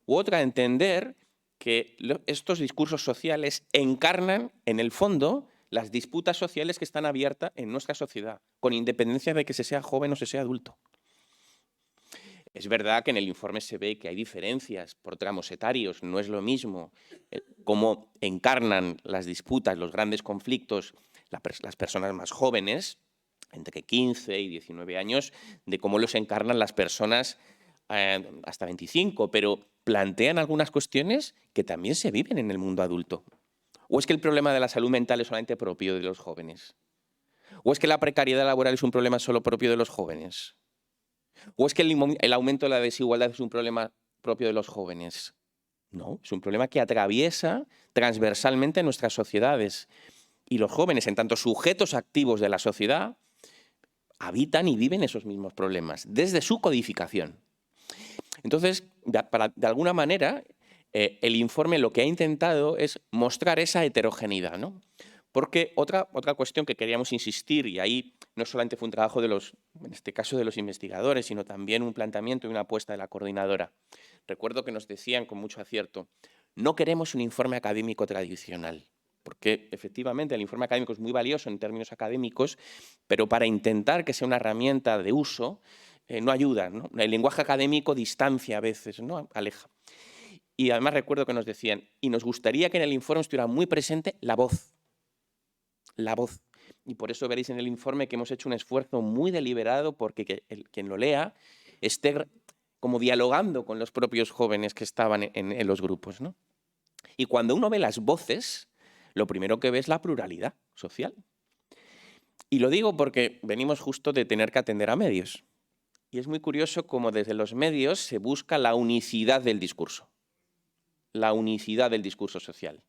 u otra, entender que estos discursos sociales encarnan, en el fondo, las disputas sociales que están abiertas en nuestra sociedad, con independencia de que se sea joven o se sea adulto. Es verdad que en el informe se ve que hay diferencias por tramos etarios, no es lo mismo cómo encarnan las disputas, los grandes conflictos, las personas más jóvenes, entre 15 y 19 años, de cómo los encarnan las personas hasta 25, pero plantean algunas cuestiones que también se viven en el mundo adulto. ¿O es que el problema de la salud mental es solamente propio de los jóvenes? ¿O es que la precariedad laboral es un problema solo propio de los jóvenes? ¿O es que el aumento de la desigualdad es un problema propio de los jóvenes? No, es un problema que atraviesa transversalmente nuestras sociedades. Y los jóvenes, en tanto sujetos activos de la sociedad, habitan y viven esos mismos problemas, desde su codificación. Entonces, de alguna manera, el informe lo que ha intentado es mostrar esa heterogeneidad, ¿no? Porque otra cuestión que queríamos insistir, y ahí no solamente fue un trabajo de en este caso de los investigadores, sino también un planteamiento y una apuesta de la coordinadora. Recuerdo que nos decían con mucho acierto, no queremos un informe académico tradicional, porque efectivamente el informe académico es muy valioso en términos académicos, pero para intentar que sea una herramienta de uso, no ayuda, ¿no? El lenguaje académico distancia a veces, ¿no? Aleja. Y además recuerdo que nos decían, y nos gustaría que en el informe estuviera muy presente la voz. La voz. Y por eso veréis en el informe que hemos hecho un esfuerzo muy deliberado porque quien lo lea esté como dialogando con los propios jóvenes que estaban en los grupos, ¿no? Y cuando uno ve las voces, lo primero que ve es la pluralidad social. Y lo digo porque venimos justo de tener que atender a medios. Y es muy curioso cómo desde los medios se busca la unicidad del discurso. La unicidad del discurso social.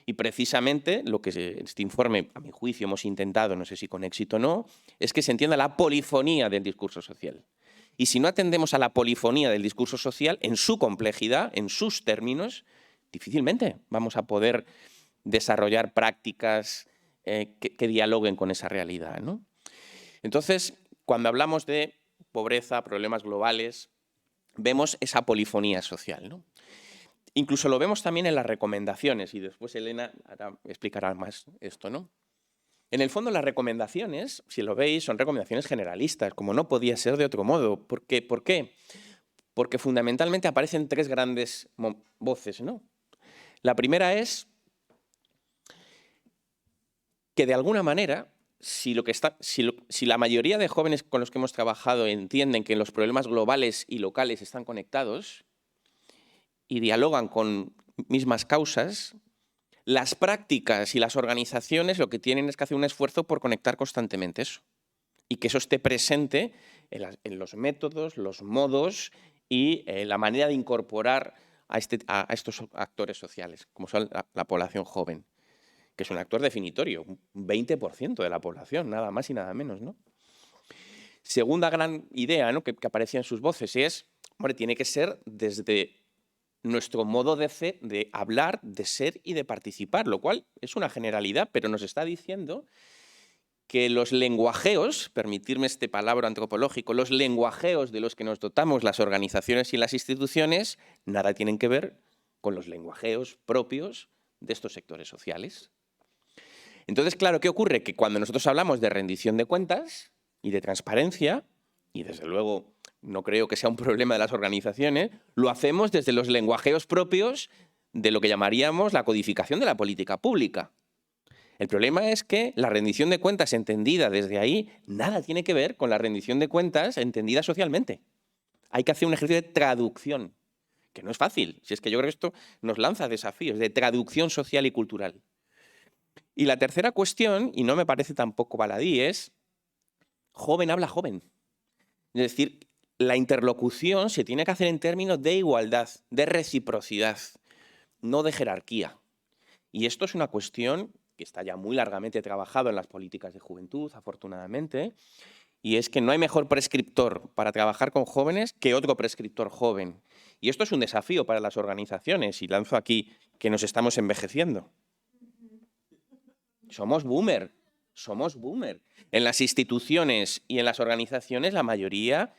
Y precisamente lo que este informe, a mi juicio, hemos intentado, no sé si con éxito o no, es que se entienda la polifonía del discurso social. Y si no atendemos a la polifonía del discurso social, en su complejidad, en sus términos, difícilmente vamos a poder desarrollar prácticas que dialoguen con esa realidad, ¿no? Entonces, cuando hablamos de pobreza, problemas globales, vemos esa polifonía social, ¿no? Incluso lo vemos también en las recomendaciones, y después Elena explicará más esto, ¿no? En el fondo, las recomendaciones, si lo veis, son recomendaciones generalistas, como no podía ser de otro modo. ¿Por qué? Porque fundamentalmente aparecen tres grandes voces, ¿no? La primera es que, de alguna manera, si la mayoría de jóvenes con los que hemos trabajado entienden que los problemas globales y locales están conectados y dialogan con mismas causas, las prácticas y las organizaciones lo que tienen es que hacer un esfuerzo por conectar constantemente eso y que eso esté presente en los métodos, los modos y la manera de incorporar a estos actores sociales, como son la población joven, que es un actor definitorio, un 20% de la población, nada más y nada menos, ¿no? Segunda gran idea, ¿no?, que aparecía en sus voces es, hombre, tiene que ser desde nuestro modo de hablar, de ser y de participar, lo cual es una generalidad, pero nos está diciendo que los lenguajeos, permitirme este palabra antropológico, los lenguajeos de los que nos dotamos las organizaciones y las instituciones, nada tienen que ver con los lenguajeos propios de estos sectores sociales. Entonces, claro, ¿qué ocurre? Que cuando nosotros hablamos de rendición de cuentas y de transparencia, y desde luego no creo que sea un problema de las organizaciones, lo hacemos desde los lenguajeos propios de lo que llamaríamos la codificación de la política pública. El problema es que la rendición de cuentas entendida desde ahí nada tiene que ver con la rendición de cuentas entendida socialmente. Hay que hacer un ejercicio de traducción, que no es fácil. Si es que yo creo que esto nos lanza desafíos de traducción social y cultural. Y la tercera cuestión, y no me parece tampoco baladí, es joven habla joven. Es decir, la interlocución se tiene que hacer en términos de igualdad, de reciprocidad, no de jerarquía. Y esto es una cuestión que está ya muy largamente trabajado en las políticas de juventud, afortunadamente, y es que no hay mejor prescriptor para trabajar con jóvenes que otro prescriptor joven. Y esto es un desafío para las organizaciones, y lanzo aquí que nos estamos envejeciendo. Somos boomer. En las instituciones y en las organizaciones la mayoría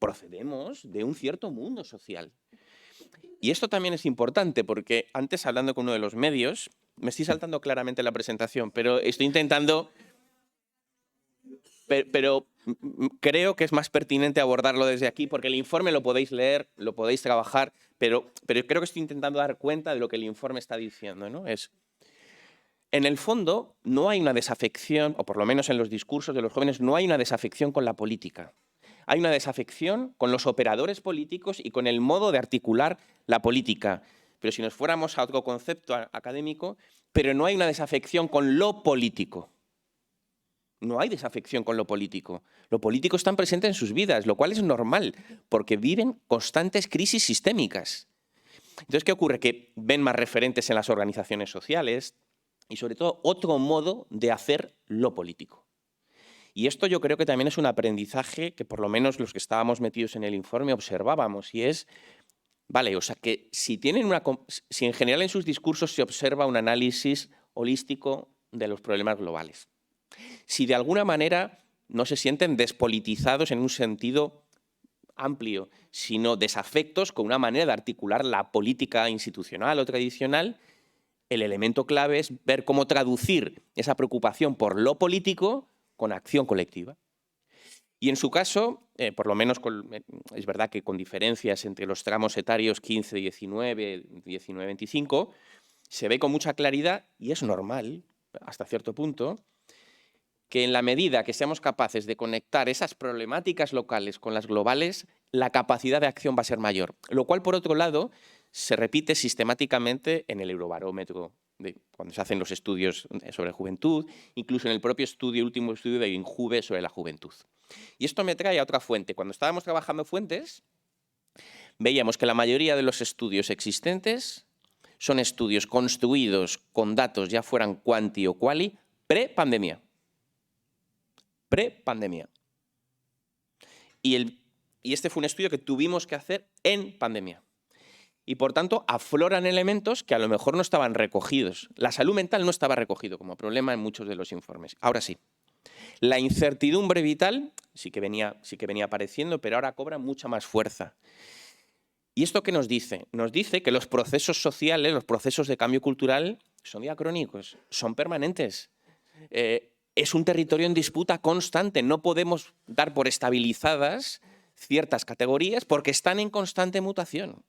procedemos de un cierto mundo social. Y esto también es importante porque antes, hablando con uno de los medios, me estoy saltando claramente la presentación, pero estoy intentando... Pero creo que es más pertinente abordarlo desde aquí porque el informe lo podéis leer, lo podéis trabajar, pero creo que estoy intentando dar cuenta de lo que el informe está diciendo, ¿no? En el fondo, no hay una desafección, o por lo menos en los discursos de los jóvenes, no hay una desafección con la política. Hay una desafección con los operadores políticos y con el modo de articular la política. Pero si nos fuéramos a otro concepto académico, pero no hay una desafección con lo político. No hay desafección con lo político. Lo político está presente en sus vidas, lo cual es normal, porque viven constantes crisis sistémicas. Entonces, ¿qué ocurre? Que ven más referentes en las organizaciones sociales, y sobre todo otro modo de hacer lo político. Y esto yo creo que también es un aprendizaje que por lo menos los que estábamos metidos en el informe observábamos, y es, vale, o sea que si en general en sus discursos se observa un análisis holístico de los problemas globales. Si de alguna manera no se sienten despolitizados en un sentido amplio, sino desafectos con una manera de articular la política institucional o tradicional, el elemento clave es ver cómo traducir esa preocupación por lo político con acción colectiva. Y en su caso, por lo menos es verdad que con diferencias entre los tramos etarios 15-19, 19-25, se ve con mucha claridad, y es normal hasta cierto punto, que en la medida que seamos capaces de conectar esas problemáticas locales con las globales, la capacidad de acción va a ser mayor. Lo cual, por otro lado, se repite sistemáticamente en el Eurobarómetro, cuando se hacen los estudios sobre juventud, incluso en el propio último estudio de INJUVE sobre la juventud. Y esto me trae a otra fuente. Cuando estábamos trabajando fuentes, veíamos que la mayoría de los estudios existentes son estudios construidos con datos, ya fueran quanti o quali, pre-pandemia. Pre-pandemia. Y este fue un estudio que tuvimos que hacer en pandemia. Y, por tanto, afloran elementos que a lo mejor no estaban recogidos. La salud mental no estaba recogido como problema en muchos de los informes. Ahora sí. La incertidumbre vital sí que venía apareciendo, pero ahora cobra mucha más fuerza. ¿Y esto qué nos dice? Nos dice que los procesos sociales, los procesos de cambio cultural, son diacrónicos, son permanentes. Es un territorio en disputa constante. No podemos dar por estabilizadas ciertas categorías porque están en constante mutación.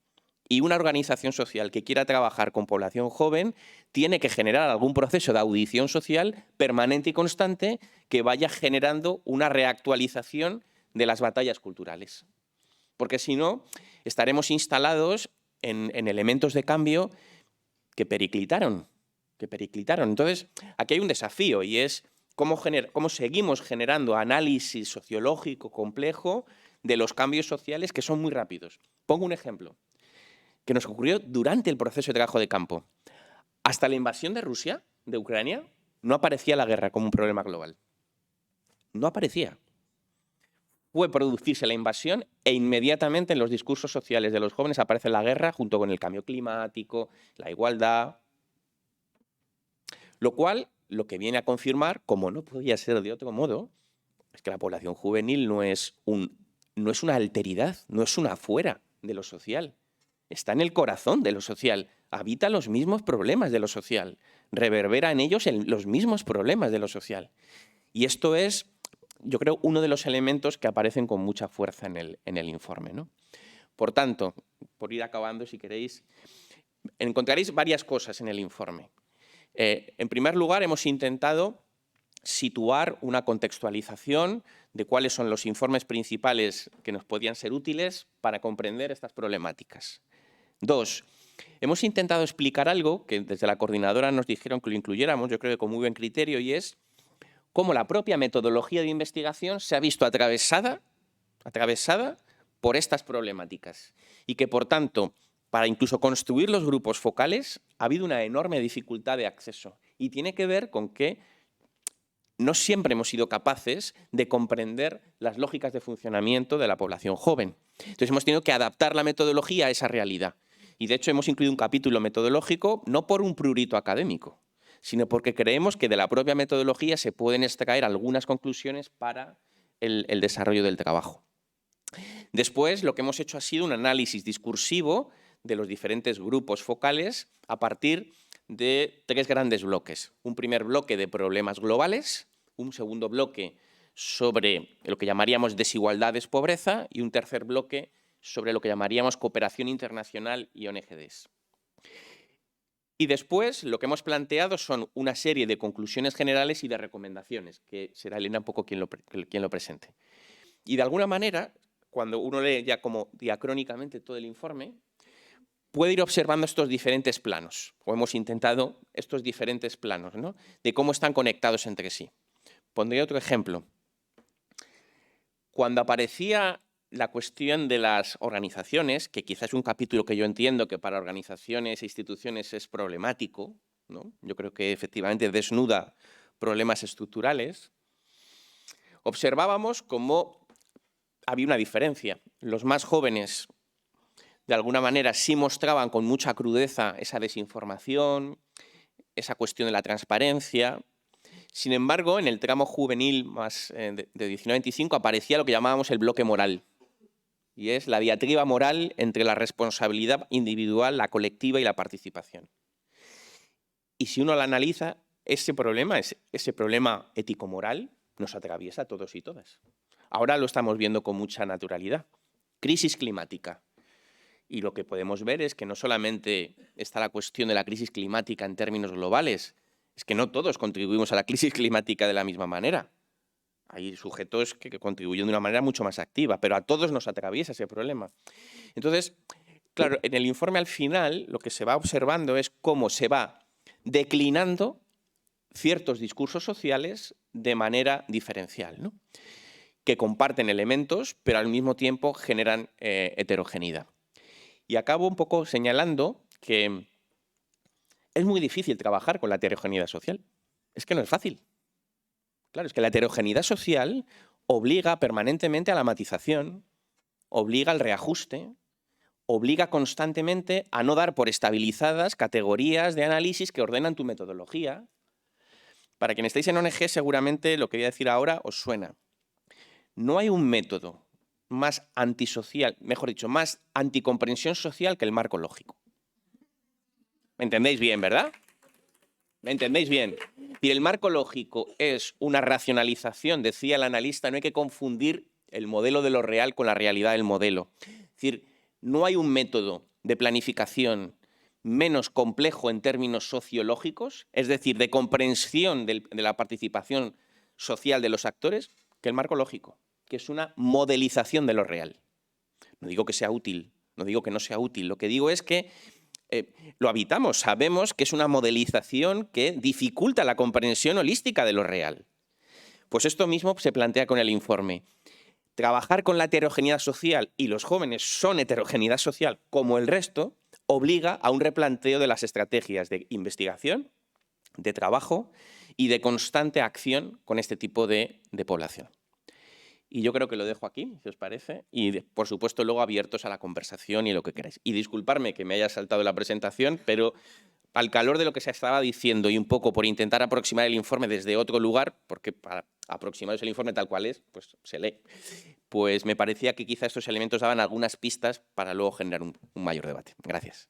Y una organización social que quiera trabajar con población joven tiene que generar algún proceso de audición social permanente y constante que vaya generando una reactualización de las batallas culturales. Porque si no, estaremos instalados en elementos de cambio que periclitaron. Entonces, aquí hay un desafío y es cómo seguimos generando análisis sociológico complejo de los cambios sociales que son muy rápidos. Pongo un ejemplo que nos ocurrió durante el proceso de trabajo de campo. Hasta la invasión de Rusia, de Ucrania, no aparecía la guerra como un problema global. No aparecía. Fue producirse la invasión e inmediatamente en los discursos sociales de los jóvenes aparece la guerra junto con el cambio climático, la igualdad. Lo cual, lo que viene a confirmar, como no podía ser de otro modo, es que la población juvenil no es una alteridad, no es una fuera de lo social. Está en el corazón de lo social, habita los mismos problemas de lo social, reverbera en ellos los mismos problemas de lo social. Y esto es, yo creo, uno de los elementos que aparecen con mucha fuerza en el informe, ¿no? Por tanto, por ir acabando, si queréis, encontraréis varias cosas en el informe. En primer lugar, hemos intentado situar una contextualización de cuáles son los informes principales que nos podían ser útiles para comprender estas problemáticas. 2. Hemos intentado explicar algo que desde la coordinadora nos dijeron que lo incluyéramos, yo creo que con muy buen criterio, y es cómo la propia metodología de investigación se ha visto atravesada por estas problemáticas y que, por tanto, para incluso construir los grupos focales ha habido una enorme dificultad de acceso y tiene que ver con que no siempre hemos sido capaces de comprender las lógicas de funcionamiento de la población joven. Entonces hemos tenido que adaptar la metodología a esa realidad. Y de hecho hemos incluido un capítulo metodológico no por un prurito académico, sino porque creemos que de la propia metodología se pueden extraer algunas conclusiones para el desarrollo del trabajo. Después lo que hemos hecho ha sido un análisis discursivo de los diferentes grupos focales a partir de 3 grandes bloques. Un primer bloque de problemas globales, un segundo bloque sobre lo que llamaríamos desigualdades, pobreza y un tercer bloque sobre lo que llamaríamos cooperación internacional y ONGs. Y después lo que hemos planteado son una serie de conclusiones generales y de recomendaciones, que será Elena un poco quien lo presente. Y de alguna manera, cuando uno lee ya como diacrónicamente todo el informe, puede ir observando estos diferentes planos, o hemos intentado estos diferentes planos, ¿no?, de cómo están conectados entre sí. Pondré otro ejemplo. Cuando aparecía la cuestión de las organizaciones, que quizás es un capítulo que yo entiendo que para organizaciones e instituciones es problemático, ¿no? Yo creo que efectivamente desnuda problemas estructurales, observábamos cómo había una diferencia. Los más jóvenes, de alguna manera, sí mostraban con mucha crudeza esa desinformación, esa cuestión de la transparencia, Sin embargo, en el tramo juvenil más de 19 a 25 aparecía lo que llamábamos el bloque moral. Y es la diatriba moral entre la responsabilidad individual, la colectiva y la participación. Y si uno la analiza, ese problema ético-moral, nos atraviesa a todos y todas. Ahora lo estamos viendo con mucha naturalidad. Crisis climática. Y lo que podemos ver es que no solamente está la cuestión de la crisis climática en términos globales, es que no todos contribuimos a la crisis climática de la misma manera. Hay sujetos que contribuyen de una manera mucho más activa, pero a todos nos atraviesa ese problema. Entonces, claro, en el informe al final lo que se va observando es cómo se va declinando ciertos discursos sociales de manera diferencial, ¿no? Que comparten elementos, pero al mismo tiempo generan heterogeneidad. Y acabo un poco señalando que es muy difícil trabajar con la heterogeneidad social. Es que no es fácil. Claro, es que la heterogeneidad social obliga permanentemente a la matización, obliga al reajuste, obliga constantemente a no dar por estabilizadas categorías de análisis que ordenan tu metodología. Para quienes estéis en ONG, seguramente lo que voy a decir ahora os suena. No hay un método más antisocial, mejor dicho, más anticomprensión social que el marco lógico. ¿Me entendéis bien, verdad? ¿Me entendéis bien? Y el marco lógico es una racionalización, decía el analista, no hay que confundir el modelo de lo real con la realidad del modelo. Es decir, no hay un método de planificación menos complejo en términos sociológicos, es decir, de comprensión de la participación social de los actores, que el marco lógico, que es una modelización de lo real. No digo que sea útil, no digo que no sea útil, lo que digo es que lo habitamos, sabemos que es una modelización que dificulta la comprensión holística de lo real. Pues esto mismo se plantea con el informe. Trabajar con la heterogeneidad social, y los jóvenes son heterogeneidad social como el resto, obliga a un replanteo de las estrategias de investigación, de trabajo y de constante acción con este tipo de población. Y yo creo que lo dejo aquí, si os parece, y por supuesto luego abiertos a la conversación y lo que queráis. Y disculparme que me haya saltado la presentación, pero al calor de lo que se estaba diciendo y un poco por intentar aproximar el informe desde otro lugar, porque para aproximaros el informe tal cual es, pues se lee, pues me parecía que quizá estos elementos daban algunas pistas para luego generar un mayor debate. Gracias.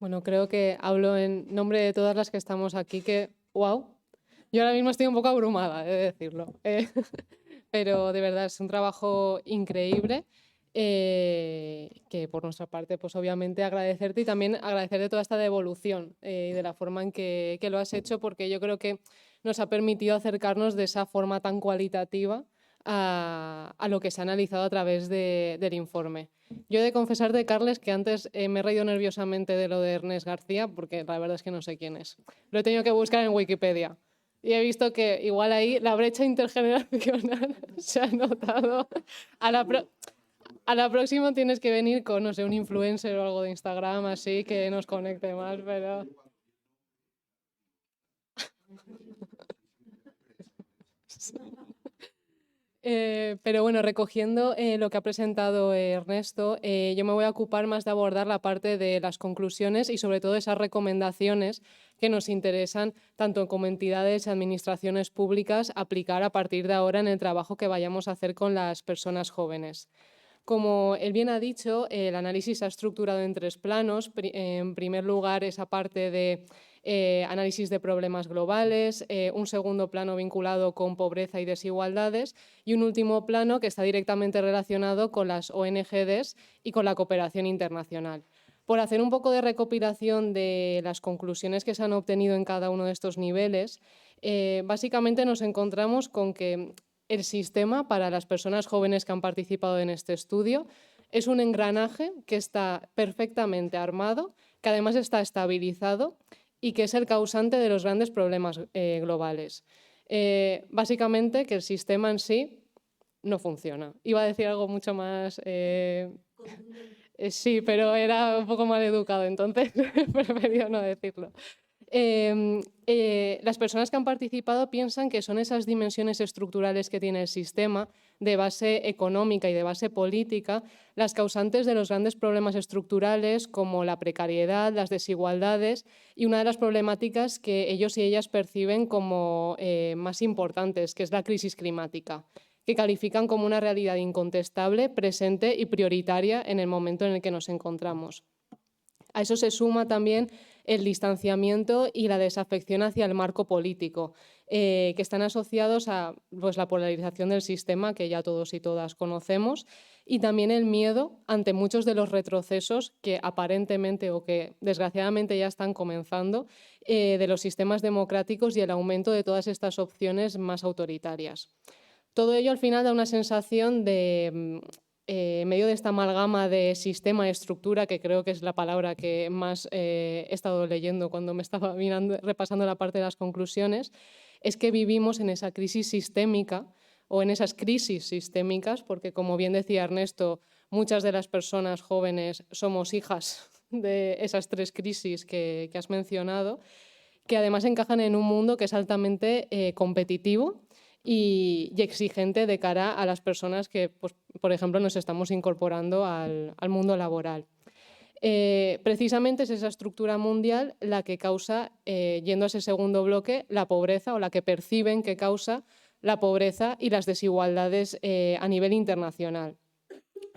Bueno, creo que hablo en nombre de todas las que estamos aquí, que, wow, yo ahora mismo estoy un poco abrumada, he de decirlo. Pero de verdad es un trabajo increíble que por nuestra parte, pues obviamente agradecerte y también agradecerte toda esta devolución y de la forma en que lo has hecho, porque yo creo que nos ha permitido acercarnos de esa forma tan cualitativa a lo que se ha analizado a través del informe. Yo he de confesarte, Carles, que antes me he reído nerviosamente de lo de Ernest García, porque la verdad es que no sé quién es. Lo he tenido que buscar en Wikipedia. Y he visto que igual ahí la brecha intergeneracional se ha notado. A la próxima tienes que venir con, no sé, un influencer o algo de Instagram así que nos conecte más, pero... Pero bueno, recogiendo lo que ha presentado Ernesto, yo me voy a ocupar más de abordar la parte de las conclusiones y sobre todo esas recomendaciones que nos interesan tanto como entidades y administraciones públicas aplicar a partir de ahora en el trabajo que vayamos a hacer con las personas jóvenes. Como él bien ha dicho, el análisis se ha estructurado en 3 planos. En primer lugar, esa parte de análisis de problemas globales, un segundo plano vinculado con pobreza y desigualdades y un último plano que está directamente relacionado con las ONGs y con la cooperación internacional. Por hacer un poco de recopilación de las conclusiones que se han obtenido en cada uno de estos niveles, básicamente nos encontramos con que el sistema para las personas jóvenes que han participado en este estudio es un engranaje que está perfectamente armado, que además está estabilizado y que es el causante de los grandes problemas globales. Básicamente que el sistema en sí no funciona. Iba a decir algo mucho más... sí, pero era un poco mal educado, entonces he preferido no decirlo. Las personas que han participado piensan que son esas dimensiones estructurales que tiene el sistema, de base económica y de base política, las causantes de los grandes problemas estructurales como la precariedad, las desigualdades y una de las problemáticas que ellos y ellas perciben como más importantes, que es la crisis climática, que califican como una realidad incontestable, presente y prioritaria en el momento en el que nos encontramos. A eso se suma también el distanciamiento y la desafección hacia el marco político, que están asociados a pues, la polarización del sistema, que ya todos y todas conocemos, y también el miedo ante muchos de los retrocesos que aparentemente o que desgraciadamente ya están comenzando de los sistemas democráticos y el aumento de todas estas opciones más autoritarias. Todo ello al final da una sensación de, en medio de esta amalgama de sistema y estructura, que creo que es la palabra que más he estado leyendo cuando me estaba repasando la parte de las conclusiones, es que vivimos en esa crisis sistémica o en esas crisis sistémicas, porque como bien decía Ernesto, muchas de las personas jóvenes somos hijas de esas tres crisis que has mencionado, que además encajan en un mundo que es altamente competitivo y exigente de cara a las personas que, pues, por ejemplo, nos estamos incorporando al mundo laboral. Precisamente es esa estructura mundial la que causa, yendo a ese segundo bloque, la pobreza, o la que perciben que causa la pobreza y las desigualdades a nivel internacional.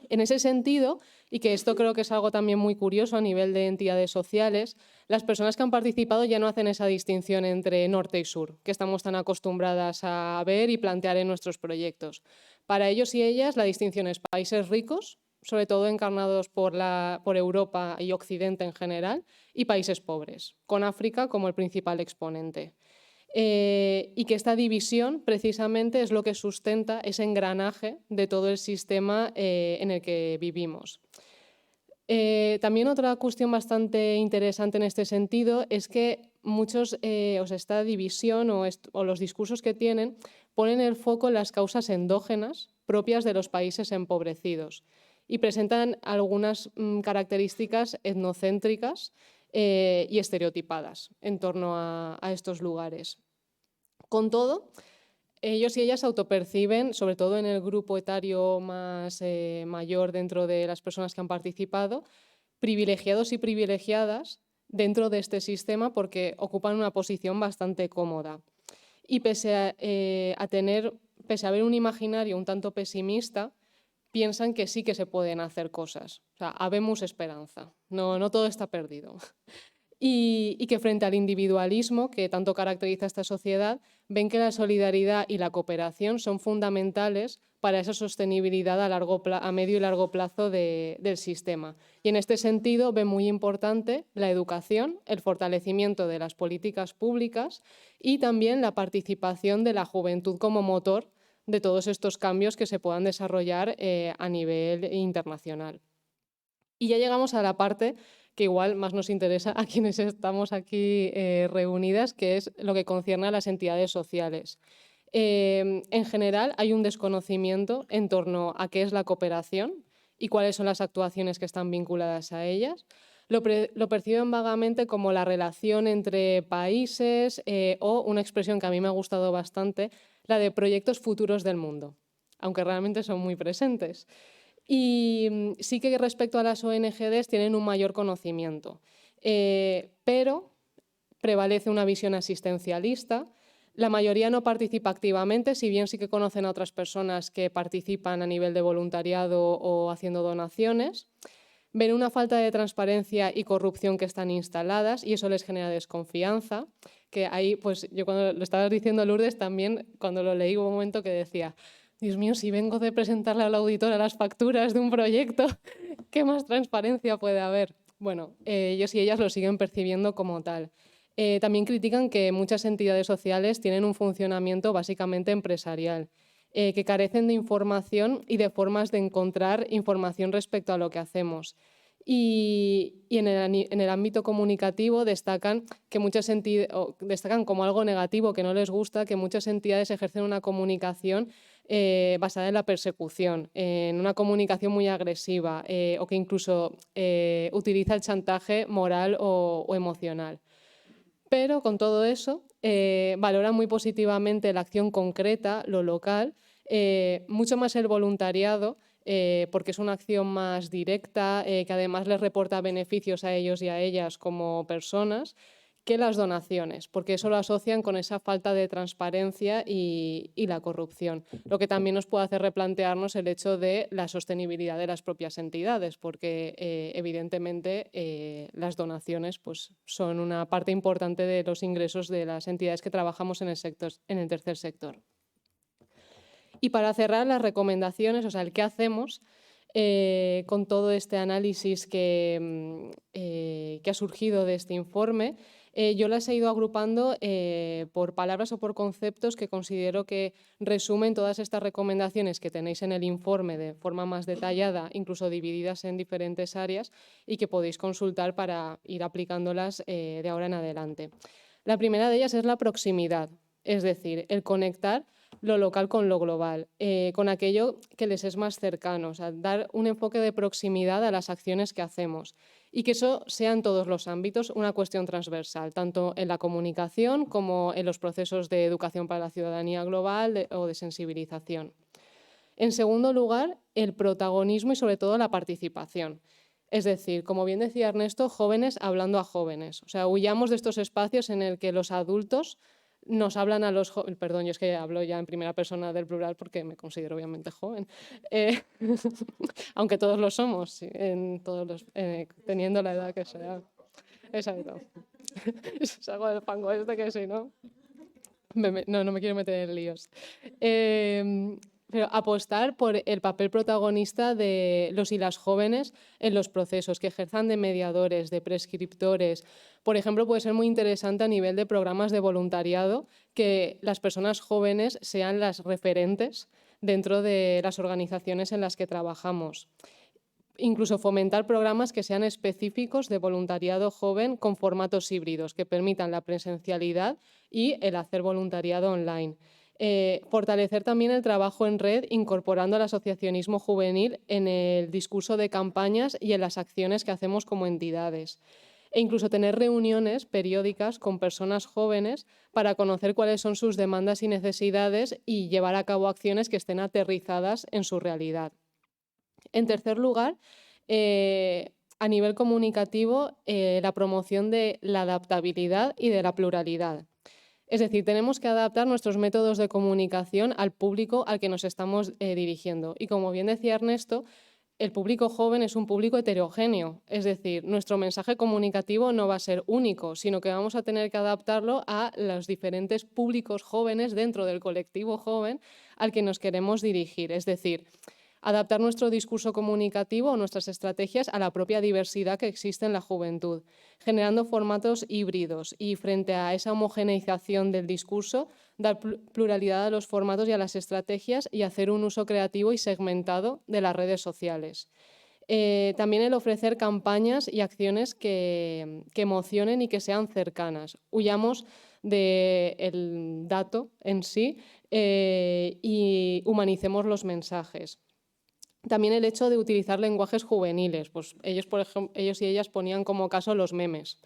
En ese sentido, y que esto creo que es algo también muy curioso a nivel de entidades sociales, las personas que han participado ya no hacen esa distinción entre norte y sur, que estamos tan acostumbradas a ver y plantear en nuestros proyectos. Para ellos y ellas la distinción es países ricos, sobre todo encarnados por Europa y Occidente en general, y países pobres, con África como el principal exponente. Y que esta división precisamente es lo que sustenta ese engranaje de todo el sistema en el que vivimos. También otra cuestión bastante interesante en este sentido es que esta división o los discursos que tienen ponen el foco en las causas endógenas propias de los países empobrecidos y presentan algunas características etnocéntricas y estereotipadas en torno a estos lugares. Con todo, ellos y ellas autoperciben, sobre todo en el grupo etario más mayor dentro de las personas que han participado, privilegiados y privilegiadas dentro de este sistema porque ocupan una posición bastante cómoda. Y pese a ver un imaginario un tanto pesimista, piensan que sí que se pueden hacer cosas. O sea, habemos esperanza, no todo está perdido. Y que frente al individualismo que tanto caracteriza a esta sociedad, ven que la solidaridad y la cooperación son fundamentales para esa sostenibilidad a medio y largo plazo del sistema. Y en este sentido ven muy importante la educación, el fortalecimiento de las políticas públicas y también la participación de la juventud como motor de todos estos cambios que se puedan desarrollar a nivel internacional. Y ya llegamos a la parte que igual más nos interesa a quienes estamos aquí reunidas, que es lo que concierne a las entidades sociales. En general hay un desconocimiento en torno a qué es la cooperación y cuáles son las actuaciones que están vinculadas a ellas. Lo perciben vagamente como la relación entre países o una expresión que a mí me ha gustado bastante, la de proyectos futuros del mundo, aunque realmente son muy presentes. Y sí que respecto a las ONGs tienen un mayor conocimiento, pero prevalece una visión asistencialista. La mayoría no participa activamente, si bien sí que conocen a otras personas que participan a nivel de voluntariado o haciendo donaciones. Ven una falta de transparencia y corrupción que están instaladas y eso les genera desconfianza, que ahí, pues yo cuando lo estabas diciendo, Lourdes, también cuando lo leí hubo un momento que decía: Dios mío, si vengo de presentarle al auditor las facturas de un proyecto, ¿qué más transparencia puede haber? Bueno, ellos y ellas lo siguen percibiendo como tal. También critican que muchas entidades sociales tienen un funcionamiento básicamente empresarial, que carecen de información y de formas de encontrar información respecto a lo que hacemos. Y en el ámbito comunicativo destacan como algo negativo, que no les gusta, que muchas entidades ejercen una comunicación basada en la persecución, en una comunicación muy agresiva o que incluso utiliza el chantaje moral o emocional. Pero con todo eso, valora muy positivamente la acción concreta, lo local, mucho más el voluntariado, porque es una acción más directa, que además les reporta beneficios a ellos y a ellas como personas, que las donaciones, porque eso lo asocian con esa falta de transparencia y la corrupción. Lo que también nos puede hacer replantearnos el hecho de la sostenibilidad de las propias entidades, porque evidentemente las donaciones pues, son una parte importante de los ingresos de las entidades que trabajamos en el tercer sector. Y para cerrar, las recomendaciones, o sea, el qué hacemos con todo este análisis que ha surgido de este informe. Yo las he ido agrupando por palabras o por conceptos que considero que resumen todas estas recomendaciones que tenéis en el informe de forma más detallada, incluso divididas en diferentes áreas y que podéis consultar para ir aplicándolas de ahora en adelante. La primera de ellas es la proximidad, es decir, el conectar lo local con lo global, con aquello que les es más cercano, o sea, dar un enfoque de proximidad a las acciones que hacemos y que eso sea en todos los ámbitos una cuestión transversal, tanto en la comunicación como en los procesos de educación para la ciudadanía global o de sensibilización. En segundo lugar, el protagonismo y sobre todo la participación. Es decir, como bien decía Ernesto, jóvenes hablando a jóvenes. O sea, huyamos de estos espacios en el que los adultos nos hablan a los jóvenes, perdón, yo es que hablo ya en primera persona del plural porque me considero obviamente joven, aunque todos lo somos, teniendo la edad que sea. Exacto. Salgo del fango este que sí, ¿no? No me quiero meter en líos. Pero apostar por el papel protagonista de los y las jóvenes en los procesos, que ejerzan de mediadores, de prescriptores. Por ejemplo, puede ser muy interesante a nivel de programas de voluntariado que las personas jóvenes sean las referentes dentro de las organizaciones en las que trabajamos. Incluso fomentar programas que sean específicos de voluntariado joven con formatos híbridos que permitan la presencialidad y el hacer voluntariado online. Fortalecer también el trabajo en red incorporando el asociacionismo juvenil en el discurso de campañas y en las acciones que hacemos como entidades. E incluso tener reuniones periódicas con personas jóvenes para conocer cuáles son sus demandas y necesidades y llevar a cabo acciones que estén aterrizadas en su realidad. En tercer lugar, a nivel comunicativo, la promoción de la adaptabilidad y de la pluralidad. Es decir, tenemos que adaptar nuestros métodos de comunicación al público al que nos estamos dirigiendo. Y como bien decía Ernesto, el público joven es un público heterogéneo. Es decir, nuestro mensaje comunicativo no va a ser único, sino que vamos a tener que adaptarlo a los diferentes públicos jóvenes dentro del colectivo joven al que nos queremos dirigir. Es decir, adaptar nuestro discurso comunicativo o nuestras estrategias a la propia diversidad que existe en la juventud, generando formatos híbridos y frente a esa homogeneización del discurso, dar pluralidad a los formatos y a las estrategias y hacer un uso creativo y segmentado de las redes sociales. También el ofrecer campañas y acciones que emocionen y que sean cercanas. Huyamos del dato en sí y humanicemos los mensajes. También el hecho de utilizar lenguajes juveniles. Pues ellos, por ejemplo, ellos y ellas ponían como caso los memes,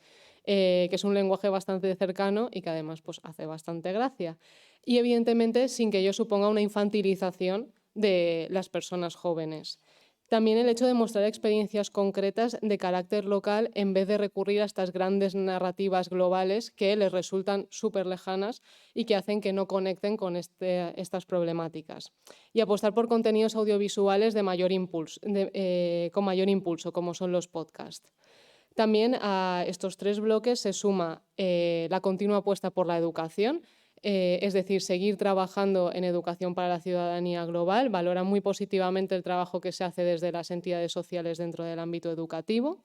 que es un lenguaje bastante cercano y que además pues, hace bastante gracia. Y evidentemente sin que ello suponga una infantilización de las personas jóvenes. También el hecho de mostrar experiencias concretas de carácter local en vez de recurrir a estas grandes narrativas globales que les resultan súper lejanas y que hacen que no conecten con estas problemáticas. Y apostar por contenidos audiovisuales de mayor impulso, con mayor impulso, como son los podcasts. También a estos tres bloques se suma la continua apuesta por la educación, es decir, seguir trabajando en educación para la ciudadanía global. Valora muy positivamente el trabajo que se hace desde las entidades sociales dentro del ámbito educativo.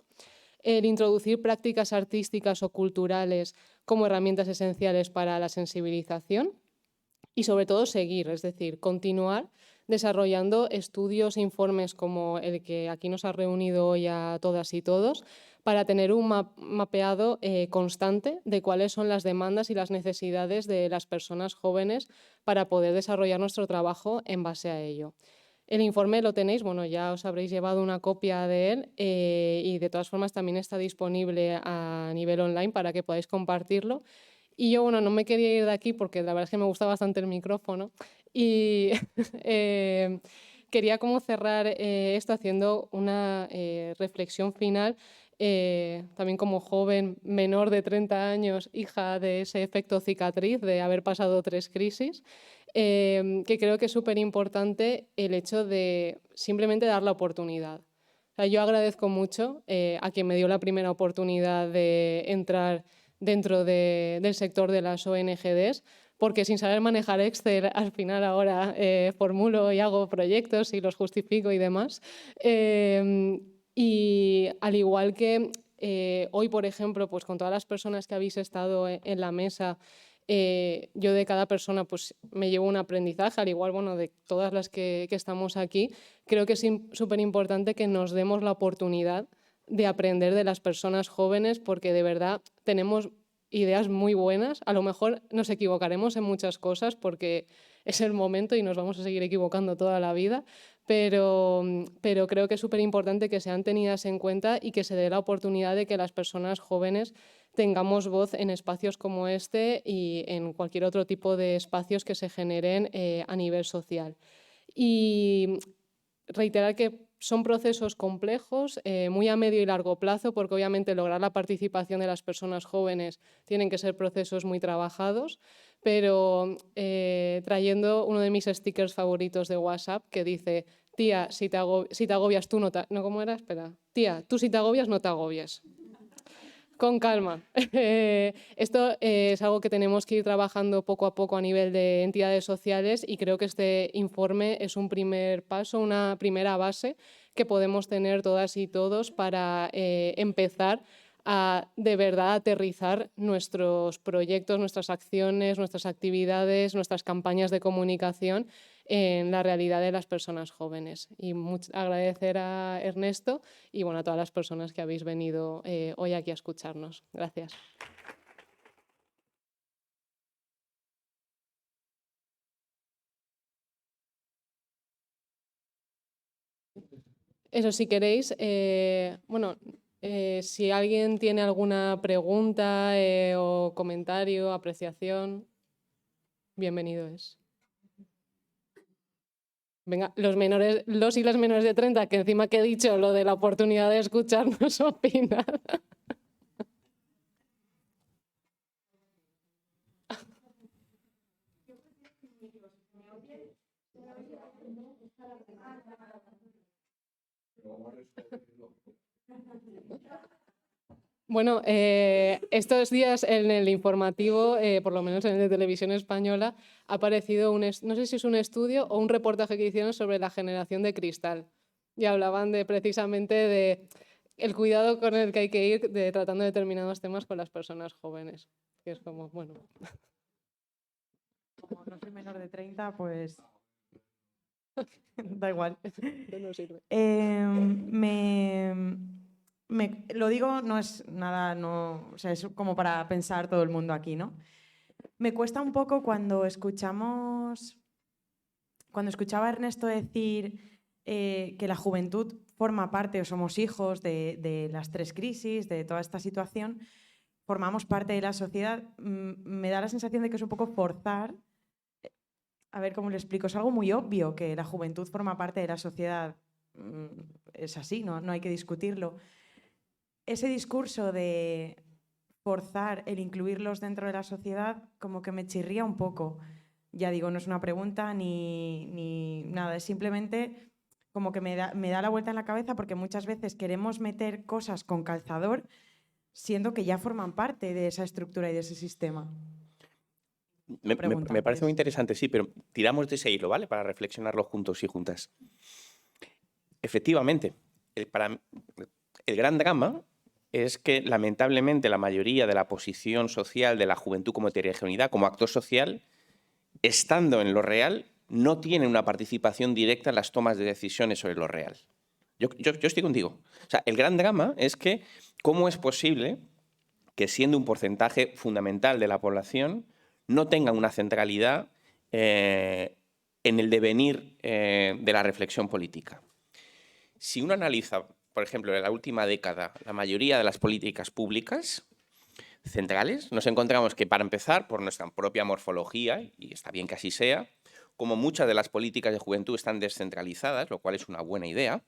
El introducir prácticas artísticas o culturales como herramientas esenciales para la sensibilización. Y sobre todo seguir, es decir, continuar desarrollando estudios e informes como el que aquí nos ha reunido hoy a todas y todos, para tener un mapeado constante de cuáles son las demandas y las necesidades de las personas jóvenes para poder desarrollar nuestro trabajo en base a ello. El informe lo tenéis, bueno, ya os habréis llevado una copia de él y de todas formas también está disponible a nivel online para que podáis compartirlo. Y yo, bueno, no me quería ir de aquí porque la verdad es que me gusta bastante el micrófono y quería como cerrar esto haciendo una reflexión final. También como joven menor de 30 años, hija de ese efecto cicatriz de haber pasado 3 crisis, que creo que es súper importante el hecho de simplemente dar la oportunidad. O sea, yo agradezco mucho a quien me dio la primera oportunidad de entrar dentro del sector de las ONGs, porque sin saber manejar Excel, al final ahora formulo y hago proyectos y los justifico y demás. Y al igual que hoy, por ejemplo, pues con todas las personas que habéis estado en la mesa, yo de cada persona pues me llevo un aprendizaje, al igual bueno, de todas las que estamos aquí. Creo que es súper importante que nos demos la oportunidad de aprender de las personas jóvenes porque de verdad tenemos ideas muy buenas. A lo mejor nos equivocaremos en muchas cosas porque es el momento y nos vamos a seguir equivocando toda la vida, pero creo que es súper importante que sean tenidas en cuenta y que se dé la oportunidad de que las personas jóvenes tengamos voz en espacios como este y en cualquier otro tipo de espacios que se generen a nivel social. Y reiterar que son procesos complejos, muy a medio y largo plazo, porque obviamente lograr la participación de las personas jóvenes tienen que ser procesos muy trabajados, pero trayendo uno de mis stickers favoritos de WhatsApp que dice: tía, si te agobias tú no te... No, ¿cómo era? Espera. Tía, tú si te agobias no te agobies. Con calma. Esto es algo que tenemos que ir trabajando poco a poco a nivel de entidades sociales y creo que este informe es un primer paso, una primera base que podemos tener todas y todos para empezar a de verdad aterrizar nuestros proyectos, nuestras acciones, nuestras actividades, nuestras campañas de comunicación en la realidad de las personas jóvenes. Y agradecer a Ernesto y bueno, a todas las personas que habéis venido hoy aquí a escucharnos. Gracias. Eso, si queréis, bueno, si alguien tiene alguna pregunta o comentario, apreciación, bienvenido es. Venga, los y las menores de 30, que encima que he dicho lo de la oportunidad de escucharnos, opinan. Bueno, estos días en el informativo, por lo menos en el de Televisión Española, ha aparecido no sé si es un estudio o un reportaje que hicieron sobre la generación de cristal. Y hablaban precisamente de el cuidado con el que hay que ir tratando determinados temas con las personas jóvenes. Que es como, bueno. Como no soy menor de 30, pues da igual. No sirve. Lo digo, no es nada, no, o sea, es como para pensar todo el mundo aquí, ¿no? Me cuesta un poco cuando escuchaba a Ernesto decir que la juventud forma parte o somos hijos de las 3 crisis, de toda esta situación, formamos parte de la sociedad. Me da la sensación de que es un poco forzar. A ver cómo le explico. Es algo muy obvio que la juventud forma parte de la sociedad. Es así, no hay que discutirlo. Ese discurso de forzar el incluirlos dentro de la sociedad como que me chirría un poco. Ya digo, no es una pregunta ni nada, es simplemente como que me da la vuelta en la cabeza porque muchas veces queremos meter cosas con calzador siendo que ya forman parte de esa estructura y de ese sistema. Me parece muy interesante, sí, pero tiramos de ese hilo, ¿vale? Para reflexionarlo juntos y juntas. Efectivamente, el gran drama es que, lamentablemente, la mayoría de la posición social de la juventud como heterogeneidad, como actor social, estando en lo real, no tiene una participación directa en las tomas de decisiones sobre lo real. Yo estoy contigo. O sea, el gran drama es que cómo es posible que, siendo un porcentaje fundamental de la población, no tengan una centralidad en en el devenir de la reflexión política. Si uno analiza, por ejemplo, en la última década, la mayoría de las políticas públicas centrales, nos encontramos que, para empezar, por nuestra propia morfología, y está bien que así sea, como muchas de las políticas de juventud están descentralizadas, lo cual es una buena idea.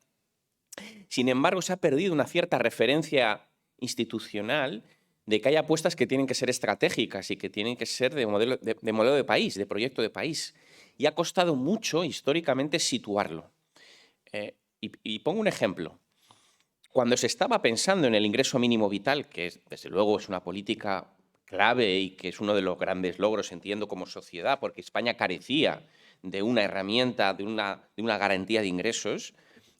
Sin embargo, se ha perdido una cierta referencia institucional de que hay apuestas que tienen que ser estratégicas y que tienen que ser de modelo de país, de proyecto de país. Y ha costado mucho históricamente situarlo. Y pongo un ejemplo. Cuando se estaba pensando en el ingreso mínimo vital, que desde luego es una política clave y que es uno de los grandes logros, entiendo, como sociedad, porque España carecía de una herramienta, de una garantía de ingresos,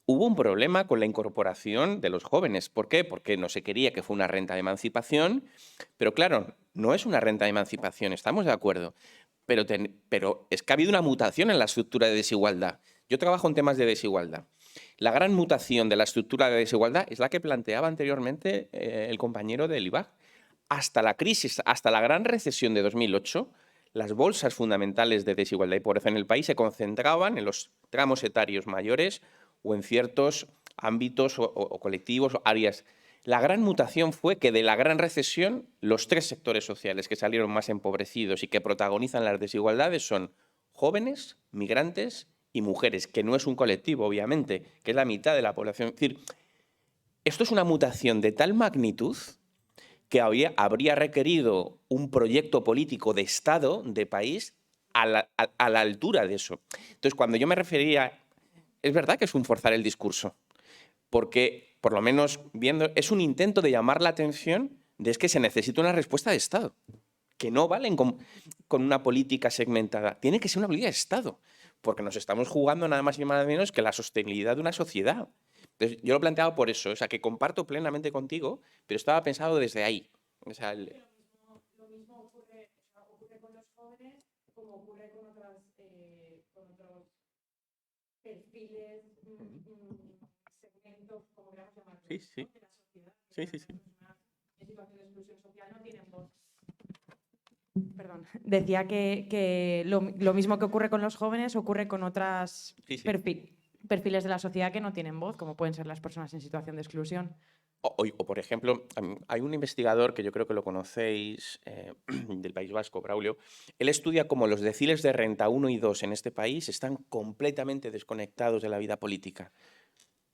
hubo un problema con la incorporación de los jóvenes. ¿Por qué? Porque no se quería que fuera una renta de emancipación, pero claro, no es una renta de emancipación, estamos de acuerdo, pero es que ha habido una mutación en la estructura de desigualdad. Yo trabajo en temas de desigualdad. La gran mutación de la estructura de desigualdad es la que planteaba anteriormente el compañero del IBAG. Hasta la crisis, hasta la gran recesión de 2008, las bolsas fundamentales de desigualdad y pobreza en el país se concentraban en los tramos etarios mayores o en ciertos ámbitos o colectivos o áreas. La gran mutación fue que de la gran recesión, los tres sectores sociales que salieron más empobrecidos y que protagonizan las desigualdades son jóvenes, migrantes y mujeres, que no es un colectivo, obviamente, que es la mitad de la población. Es decir, esto es una mutación de tal magnitud que habría requerido un proyecto político de Estado, de país, a la altura de eso. Entonces, cuando yo me refería, es verdad que es un forzar el discurso, porque, por lo menos viendo, es un intento de llamar la atención de que se necesita una respuesta de Estado, que no valen con una política segmentada. Tiene que ser una política de Estado, porque nos estamos jugando nada más y nada menos que la sostenibilidad de una sociedad. Entonces, yo lo planteaba por eso, o sea, que comparto plenamente contigo, pero estaba pensado desde ahí. O sea, Lo mismo ocurre con los jóvenes como ocurre con otros perfiles, segmentos, como queramos llamarlos, sí, sí. ¿no? de la sociedad. Sí, sí, sí. En situación de exclusión social no tienen voz. Perdón, decía que lo mismo que ocurre con los jóvenes ocurre con otros Sí, sí. perfiles de la sociedad que no tienen voz, como pueden ser las personas en situación de exclusión. O, por ejemplo, hay un investigador que yo creo que lo conocéis, del País Vasco, Braulio. Él estudia cómo los deciles de renta 1 y 2 en este país están completamente desconectados de la vida política.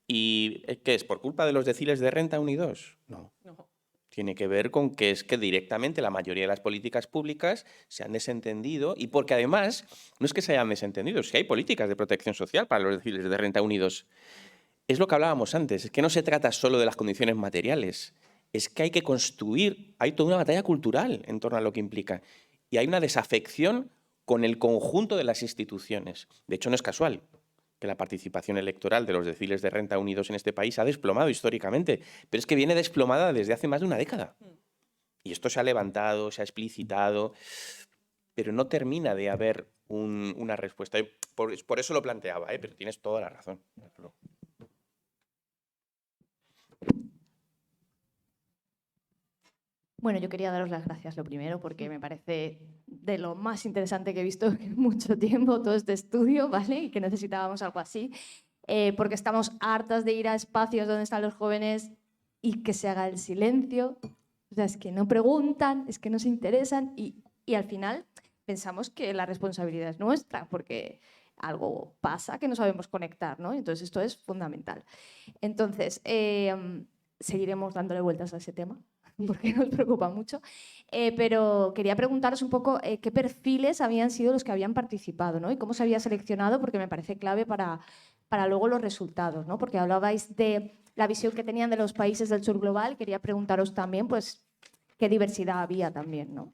¿Y qué es? ¿Por culpa de los deciles de renta 1 y 2? No. Tiene que ver con que es que directamente la mayoría de las políticas públicas se han desentendido, y porque además no es que se hayan desentendido, es que hay políticas de protección social para los deciles de renta 1 y 2. Es lo que hablábamos antes, es que no se trata solo de las condiciones materiales, es que hay que construir, hay toda una batalla cultural en torno a lo que implica, y hay una desafección con el conjunto de las instituciones. De hecho, no es casual que la participación electoral de los deciles de renta 1 y 2 en este país ha desplomado históricamente, pero es que viene desplomada desde hace más de una década. Y esto se ha levantado, se ha explicitado, pero no termina de haber una respuesta. Por eso lo planteaba, pero tienes toda la razón. Bueno, yo quería daros las gracias, lo primero, porque me parece de lo más interesante que he visto en mucho tiempo todo este estudio, ¿vale? Y que necesitábamos algo así, porque estamos hartas de ir a espacios donde están los jóvenes y que se haga el silencio. O sea, es que no preguntan, es que no se interesan y al final pensamos que la responsabilidad es nuestra, porque algo pasa que no sabemos conectar, ¿no? Entonces esto es fundamental. Entonces, seguiremos dándole vueltas a ese tema, porque nos preocupa mucho, pero quería preguntaros un poco qué perfiles habían sido los que habían participado, ¿no? Y cómo se había seleccionado, porque me parece clave para luego los resultados, ¿no? Porque hablabais de la visión que tenían de los países del sur global, quería preguntaros también, pues, qué diversidad había también, ¿no?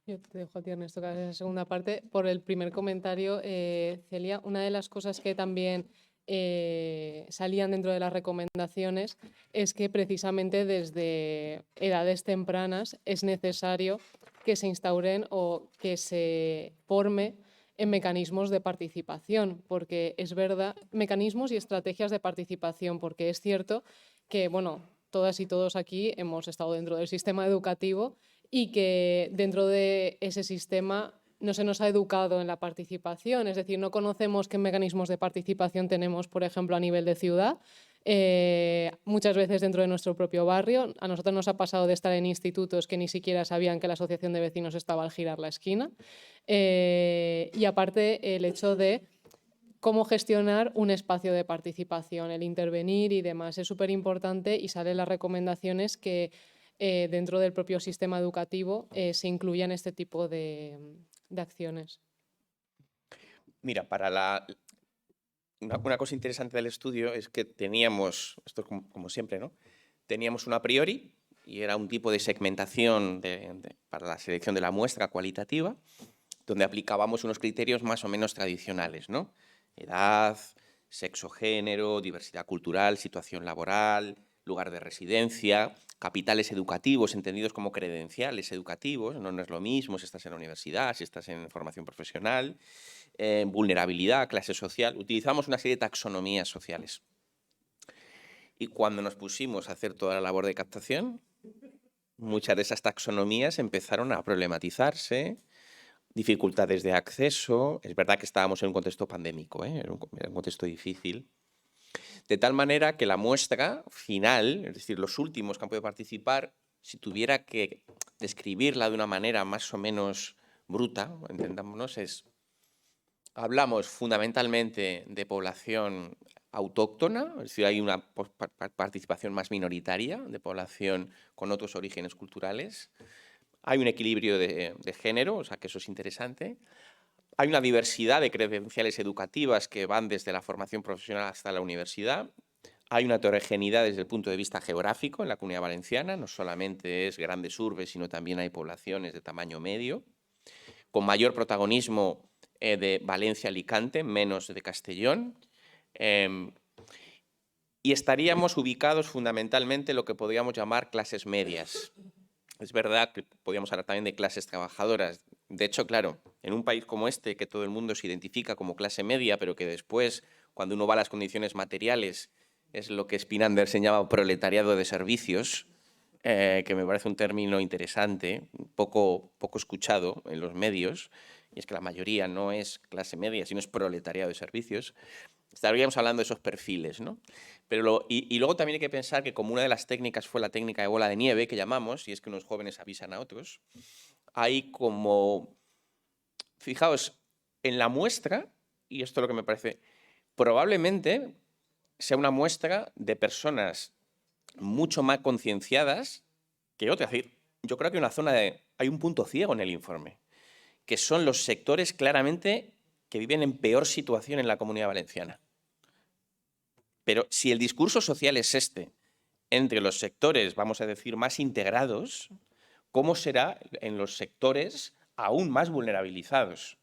Yo te dejo a ti, Ernesto, que hagas esa segunda parte. Por el primer comentario, Celia, una de las cosas que también salían dentro de las recomendaciones es que precisamente desde edades tempranas es necesario que se instauren o que se forme en mecanismos de participación, porque es verdad, mecanismos y estrategias de participación, porque es cierto que, bueno, todas y todos aquí hemos estado dentro del sistema educativo y que dentro de ese sistema no se nos ha educado en la participación, es decir, no conocemos qué mecanismos de participación tenemos, por ejemplo, a nivel de ciudad, muchas veces dentro de nuestro propio barrio. A nosotros nos ha pasado de estar en institutos que ni siquiera sabían que la asociación de vecinos estaba al girar la esquina. Y aparte el hecho de cómo gestionar un espacio de participación, el intervenir y demás. Es súper importante y salen las recomendaciones que dentro del propio sistema educativo se incluyan este tipo de acciones. Mira, una cosa interesante del estudio es que teníamos, esto es como siempre, ¿no? Teníamos un a priori y era un tipo de segmentación para la selección de la muestra cualitativa, donde aplicábamos unos criterios más o menos tradicionales, ¿no? Edad, sexo, género, diversidad cultural, situación laboral, lugar de residencia, capitales educativos, entendidos como credenciales educativos, no es lo mismo si estás en la universidad, si estás en formación profesional, vulnerabilidad, clase social. Utilizamos una serie de taxonomías sociales. Y cuando nos pusimos a hacer toda la labor de captación, muchas de esas taxonomías empezaron a problematizarse, dificultades de acceso. Es verdad que estábamos en un contexto pandémico, era un contexto difícil. De tal manera que la muestra final, es decir, los últimos que han podido participar, si tuviera que describirla de una manera más o menos bruta, entendámonos, hablamos fundamentalmente de población autóctona, es decir, hay una participación más minoritaria de población con otros orígenes culturales. Hay un equilibrio de género, o sea que eso es interesante. Hay una diversidad de credenciales educativas que van desde la formación profesional hasta la universidad. Hay una heterogeneidad desde el punto de vista geográfico en la Comunidad Valenciana, no solamente es grandes urbes, sino también hay poblaciones de tamaño medio, con mayor protagonismo de Valencia-Alicante, menos de Castellón. Y estaríamos ubicados fundamentalmente en lo que podríamos llamar clases medias. Es verdad que podríamos hablar también de clases trabajadoras. De hecho, claro, en un país como este, que todo el mundo se identifica como clase media, pero que después, cuando uno va a las condiciones materiales, es lo que Spinander se llama proletariado de servicios, que me parece un término interesante, poco escuchado en los medios, y es que la mayoría no es clase media, sino es proletariado de servicios. Estaríamos hablando de esos perfiles, ¿no? Pero y luego también hay que pensar que como una de las técnicas fue la técnica de bola de nieve, que llamamos, y es que unos jóvenes avisan a otros, hay como, fijaos, en la muestra, y esto es lo que me parece, probablemente sea una muestra de personas mucho más concienciadas que otras. Es decir, yo creo que hay un punto ciego en el informe, que son los sectores claramente que viven en peor situación en la Comunidad Valenciana. Pero si el discurso social es entre los sectores, vamos a decir, más integrados, ¿cómo será en los sectores aún más vulnerabilizados?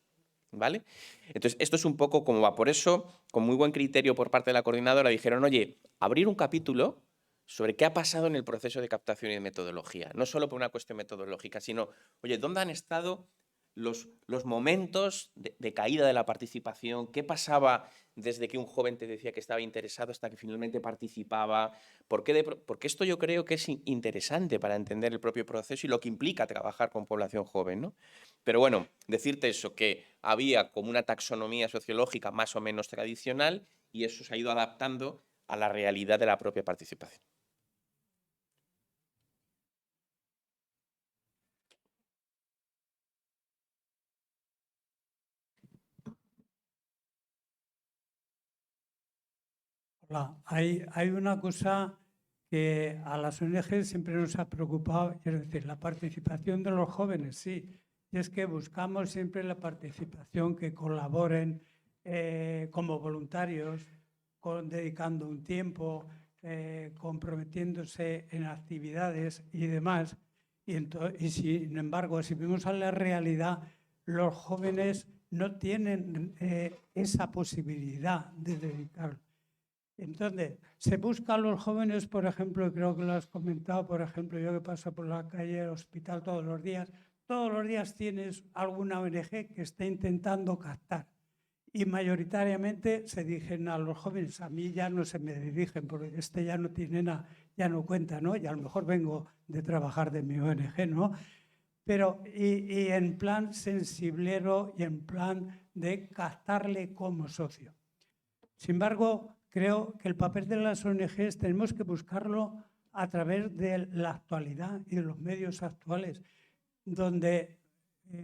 ¿Vale? Entonces, esto es un poco como va. Por eso, con muy buen criterio por parte de la coordinadora, dijeron, oye, abrir un capítulo sobre qué ha pasado en el proceso de captación y de metodología. No solo por una cuestión metodológica, sino, oye, ¿dónde han estado los momentos de caída de la participación? ¿Qué pasaba desde que un joven te decía que estaba interesado hasta que finalmente participaba? Porque esto yo creo que es interesante para entender el propio proceso y lo que implica trabajar con población joven, ¿no? Pero bueno, decirte eso, que había como una taxonomía sociológica más o menos tradicional y eso se ha ido adaptando a la realidad de la propia participación. Hay una cosa que a las ONG siempre nos ha preocupado, es decir, la participación de los jóvenes, sí, y es que buscamos siempre la participación, que colaboren como voluntarios, dedicando un tiempo, comprometiéndose en actividades y demás. Y sin embargo, si vemos a la realidad, los jóvenes no tienen esa posibilidad de dedicarlo. Entonces, se busca a los jóvenes, por ejemplo, y creo que lo has comentado, por ejemplo, yo que paso por la calle del hospital todos los días tienes alguna ONG que está intentando captar. Y mayoritariamente se dirigen a los jóvenes. A mí ya no se me dirigen, porque ya no tiene nada, ya no cuenta, ¿no? Y a lo mejor vengo de trabajar de mi ONG, ¿no? pero y en plan sensiblero y en plan de captarle como socio. Sin embargo, creo que el papel de las ONGs tenemos que buscarlo a través de la actualidad y de los medios actuales, donde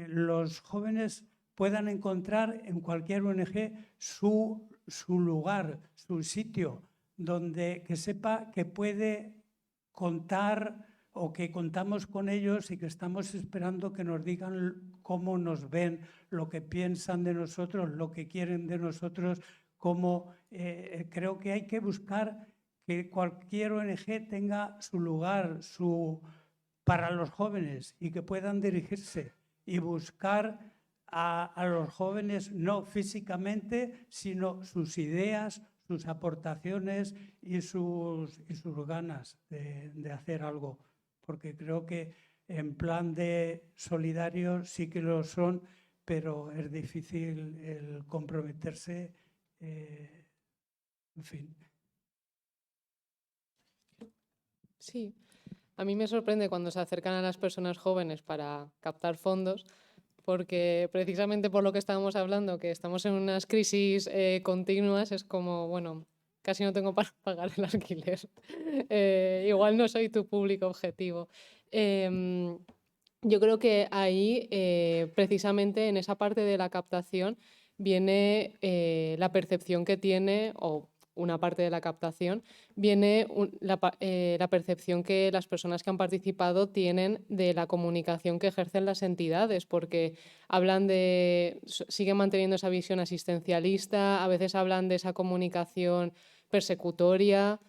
los jóvenes puedan encontrar en cualquier ONG su lugar, su sitio, donde que sepa que puede contar o que contamos con ellos y que estamos esperando que nos digan cómo nos ven, lo que piensan de nosotros, lo que quieren de nosotros, cómo creo que hay que buscar que cualquier ONG tenga su lugar para los jóvenes y que puedan dirigirse y buscar a los jóvenes no físicamente, sino sus ideas, sus aportaciones y sus ganas de hacer algo. Porque creo que en plan de solidario sí que lo son, pero es difícil el comprometerse, en fin. Sí, a mí me sorprende cuando se acercan a las personas jóvenes para captar fondos, porque precisamente por lo que estábamos hablando, que estamos en unas crisis continuas, es como, bueno, casi no tengo para pagar el alquiler. Igual no soy tu público objetivo. Yo creo que ahí, precisamente en esa parte de la captación, viene la percepción que tiene, o una parte de la captación, viene la percepción que las personas que han participado tienen de la comunicación que ejercen las entidades, porque siguen manteniendo esa visión asistencialista, a veces hablan de esa comunicación persecutoria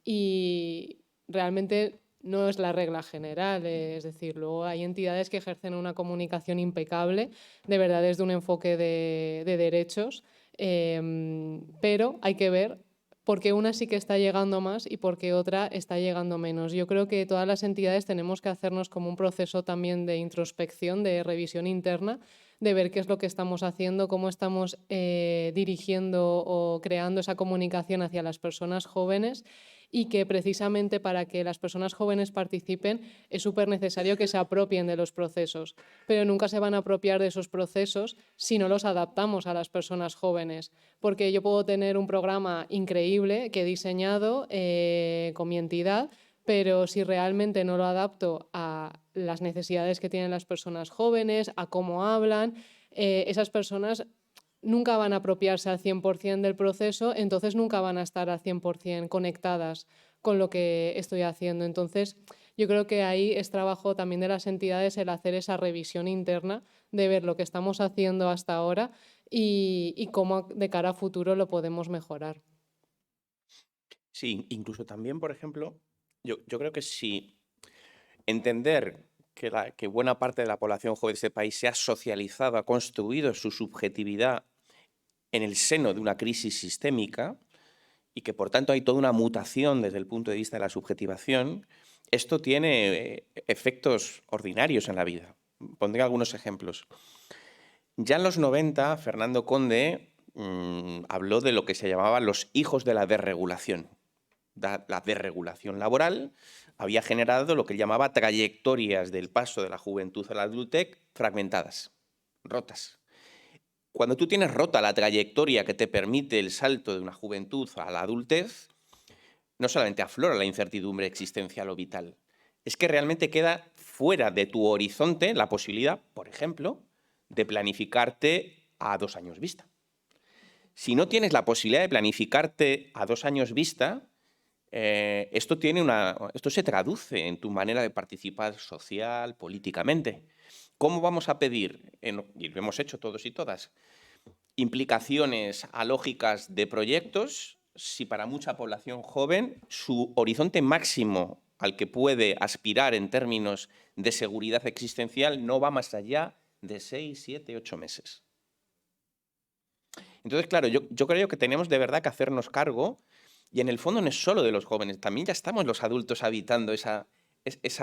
y realmente no es la regla general, es decir, luego hay entidades que ejercen una comunicación impecable, de verdad desde un enfoque de derechos, pero hay que ver por qué una sí que está llegando más y por qué otra está llegando menos. Yo creo que todas las entidades tenemos que hacernos como un proceso también de introspección, de revisión interna, de ver qué es lo que estamos haciendo, cómo estamos dirigiendo o creando esa comunicación hacia las personas jóvenes, y que precisamente para que las personas jóvenes participen es súper necesario que se apropien de los procesos, pero nunca se van a apropiar de esos procesos si no los adaptamos a las personas jóvenes, porque yo puedo tener un programa increíble que he diseñado con mi entidad, pero si realmente no lo adapto a las necesidades que tienen las personas jóvenes, a cómo hablan, esas personas nunca van a apropiarse al 100% del proceso, entonces nunca van a estar al 100% conectadas con lo que estoy haciendo. Entonces, yo creo que ahí es trabajo también de las entidades el hacer esa revisión interna, de ver lo que estamos haciendo hasta ahora y cómo de cara a futuro lo podemos mejorar. Sí, incluso también, por ejemplo, yo creo que si entender que buena parte de la población joven de este país se ha socializado, ha construido su subjetividad en el seno de una crisis sistémica y que por tanto hay toda una mutación desde el punto de vista de la subjetivación, esto tiene efectos ordinarios en la vida. Pondré algunos ejemplos. Ya en los 90, Fernando Conde habló de lo que se llamaba los hijos de la desregulación. La desregulación laboral había generado lo que él llamaba trayectorias del paso de la juventud a la adultez fragmentadas, rotas. Cuando tú tienes rota la trayectoria que te permite el salto de una juventud a la adultez, no solamente aflora la incertidumbre existencial o vital, es que realmente queda fuera de tu horizonte la posibilidad, por ejemplo, de planificarte a 2 años vista. Si no tienes la posibilidad de planificarte a 2 años vista, esto se traduce en tu manera de participar social, políticamente. ¿Cómo vamos a pedir, y lo hemos hecho todos y todas, implicaciones a lógicas de proyectos si para mucha población joven su horizonte máximo al que puede aspirar en términos de seguridad existencial no va más allá de 6, 7, 8 meses? Entonces, claro, yo creo que tenemos de verdad que hacernos cargo, y en el fondo no es solo de los jóvenes, también ya estamos los adultos habitando esa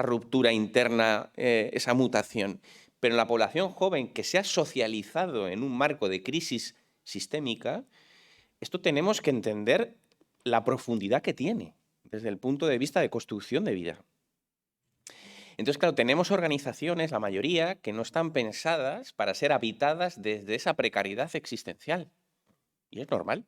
ruptura interna, esa mutación. Pero en la población joven que se ha socializado en un marco de crisis sistémica, esto tenemos que entender la profundidad que tiene desde el punto de vista de construcción de vida. Entonces, claro, tenemos organizaciones, la mayoría, que no están pensadas para ser habitadas desde esa precariedad existencial. Y es normal,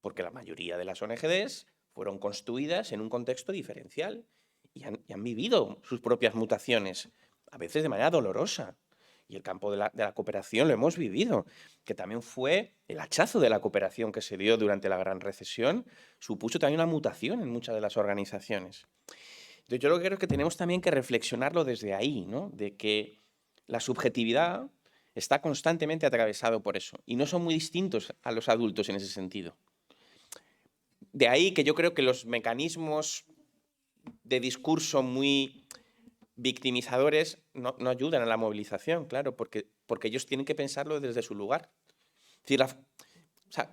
porque la mayoría de las ONGs fueron construidas en un contexto diferencial y han vivido sus propias mutaciones, a veces de manera dolorosa. Y el campo de la cooperación lo hemos vivido, que también fue el hachazo de la cooperación que se dio durante la Gran Recesión, supuso también una mutación en muchas de las organizaciones. Entonces, yo lo que creo es que tenemos también que reflexionarlo desde ahí, ¿no? De que la subjetividad está constantemente atravesado por eso, y no son muy distintos a los adultos en ese sentido. De ahí que yo creo que los mecanismos de discurso muy victimizadores no ayudan a la movilización, claro, porque ellos tienen que pensarlo desde su lugar. Es decir,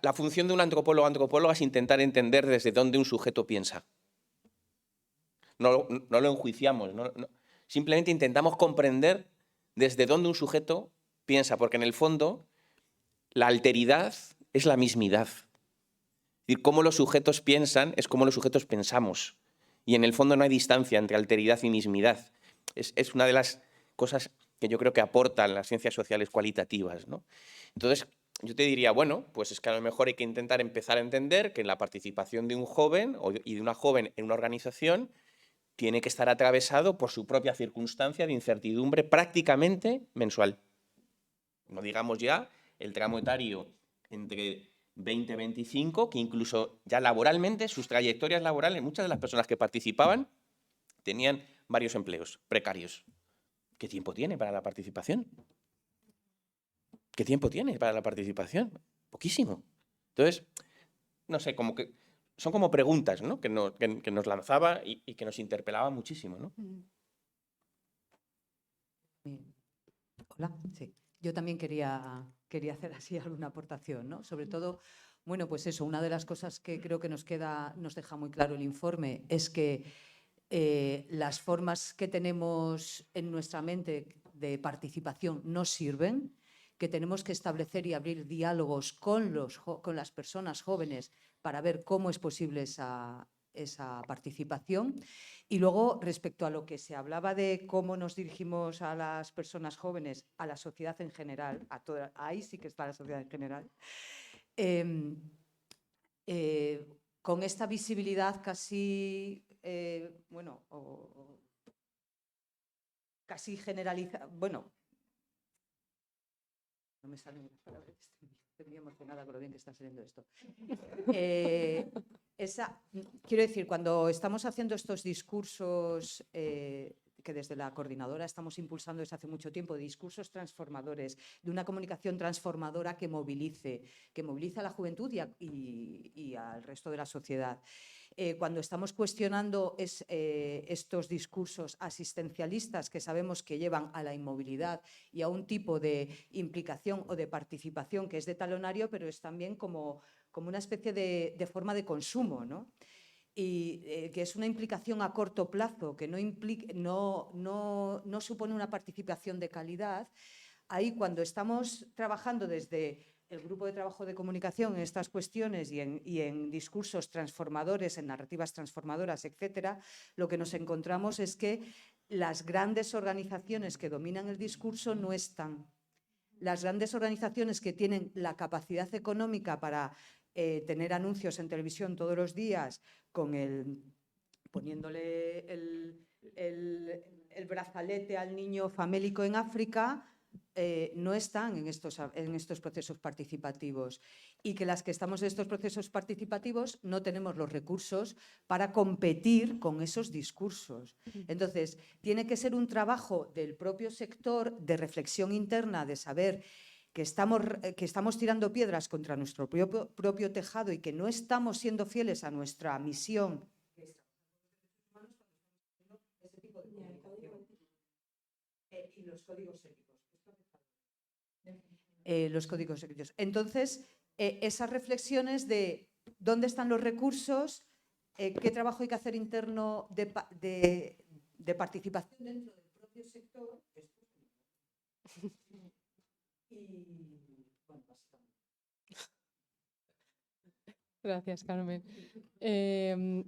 la función de un antropólogo o antropóloga es intentar entender desde dónde un sujeto piensa. No lo enjuiciamos, simplemente intentamos comprender desde dónde un sujeto piensa, porque en el fondo la alteridad es la mismidad. Es decir, cómo los sujetos piensan es cómo los sujetos pensamos. Y en el fondo no hay distancia entre alteridad y mismidad. Es una de las cosas que yo creo que aportan las ciencias sociales cualitativas, ¿no? Entonces, yo te diría, bueno, pues es que a lo mejor hay que intentar empezar a entender que la participación de un joven y de una joven en una organización tiene que estar atravesado por su propia circunstancia de incertidumbre prácticamente mensual. No digamos ya el tramo etario entre 20 y 25, que incluso ya laboralmente, sus trayectorias laborales, muchas de las personas que participaban tenían varios empleos precarios. ¿Qué tiempo tiene para la participación? ¿Qué tiempo tiene para la participación? Poquísimo. Entonces, no sé, como que son como preguntas, ¿no? que nos lanzaba y que nos interpelaba muchísimo, ¿no? Hola, sí. Yo también quería hacer así alguna aportación, ¿no? Sobre todo, bueno, pues eso, una de las cosas que creo que nos deja muy claro el informe es que las formas que tenemos en nuestra mente de participación no sirven, que tenemos que establecer y abrir diálogos con las personas jóvenes para ver cómo es posible esa participación. Y luego, respecto a lo que se hablaba de cómo nos dirigimos a las personas jóvenes, a la sociedad en general, ahí sí que está la sociedad en general, con esta visibilidad casi, casi generalizada, bueno, no me salen las palabras, estoy muy emocionada con lo bien que está saliendo esto. Quiero decir, cuando estamos haciendo estos discursos que desde la coordinadora estamos impulsando desde hace mucho tiempo, de discursos transformadores, de una comunicación transformadora que movilice a la juventud y al resto de la sociedad. Cuando estamos cuestionando estos discursos asistencialistas que sabemos que llevan a la inmovilidad y a un tipo de implicación o de participación que es de talonario, pero es también como una especie de forma de consumo, ¿no? Y que es una implicación a corto plazo, que no supone una participación de calidad. Ahí, cuando estamos trabajando desde el grupo de trabajo de comunicación en estas cuestiones y en discursos transformadores, en narrativas transformadoras, etcétera, lo que nos encontramos es que las grandes organizaciones que dominan el discurso no están. Las grandes organizaciones que tienen la capacidad económica para tener anuncios en televisión todos los días poniéndole el brazalete al niño famélico en África, no están en estos procesos participativos, y que las que estamos en estos procesos participativos no tenemos los recursos para competir con esos discursos. Entonces, tiene que ser un trabajo del propio sector de reflexión interna, de saber que estamos tirando piedras contra nuestro propio tejado y que no estamos siendo fieles a nuestra misión. Y los códigos éticos. Entonces, esas reflexiones de dónde están los recursos, qué trabajo hay que hacer interno de participación dentro del propio sector. Gracias, Carmen.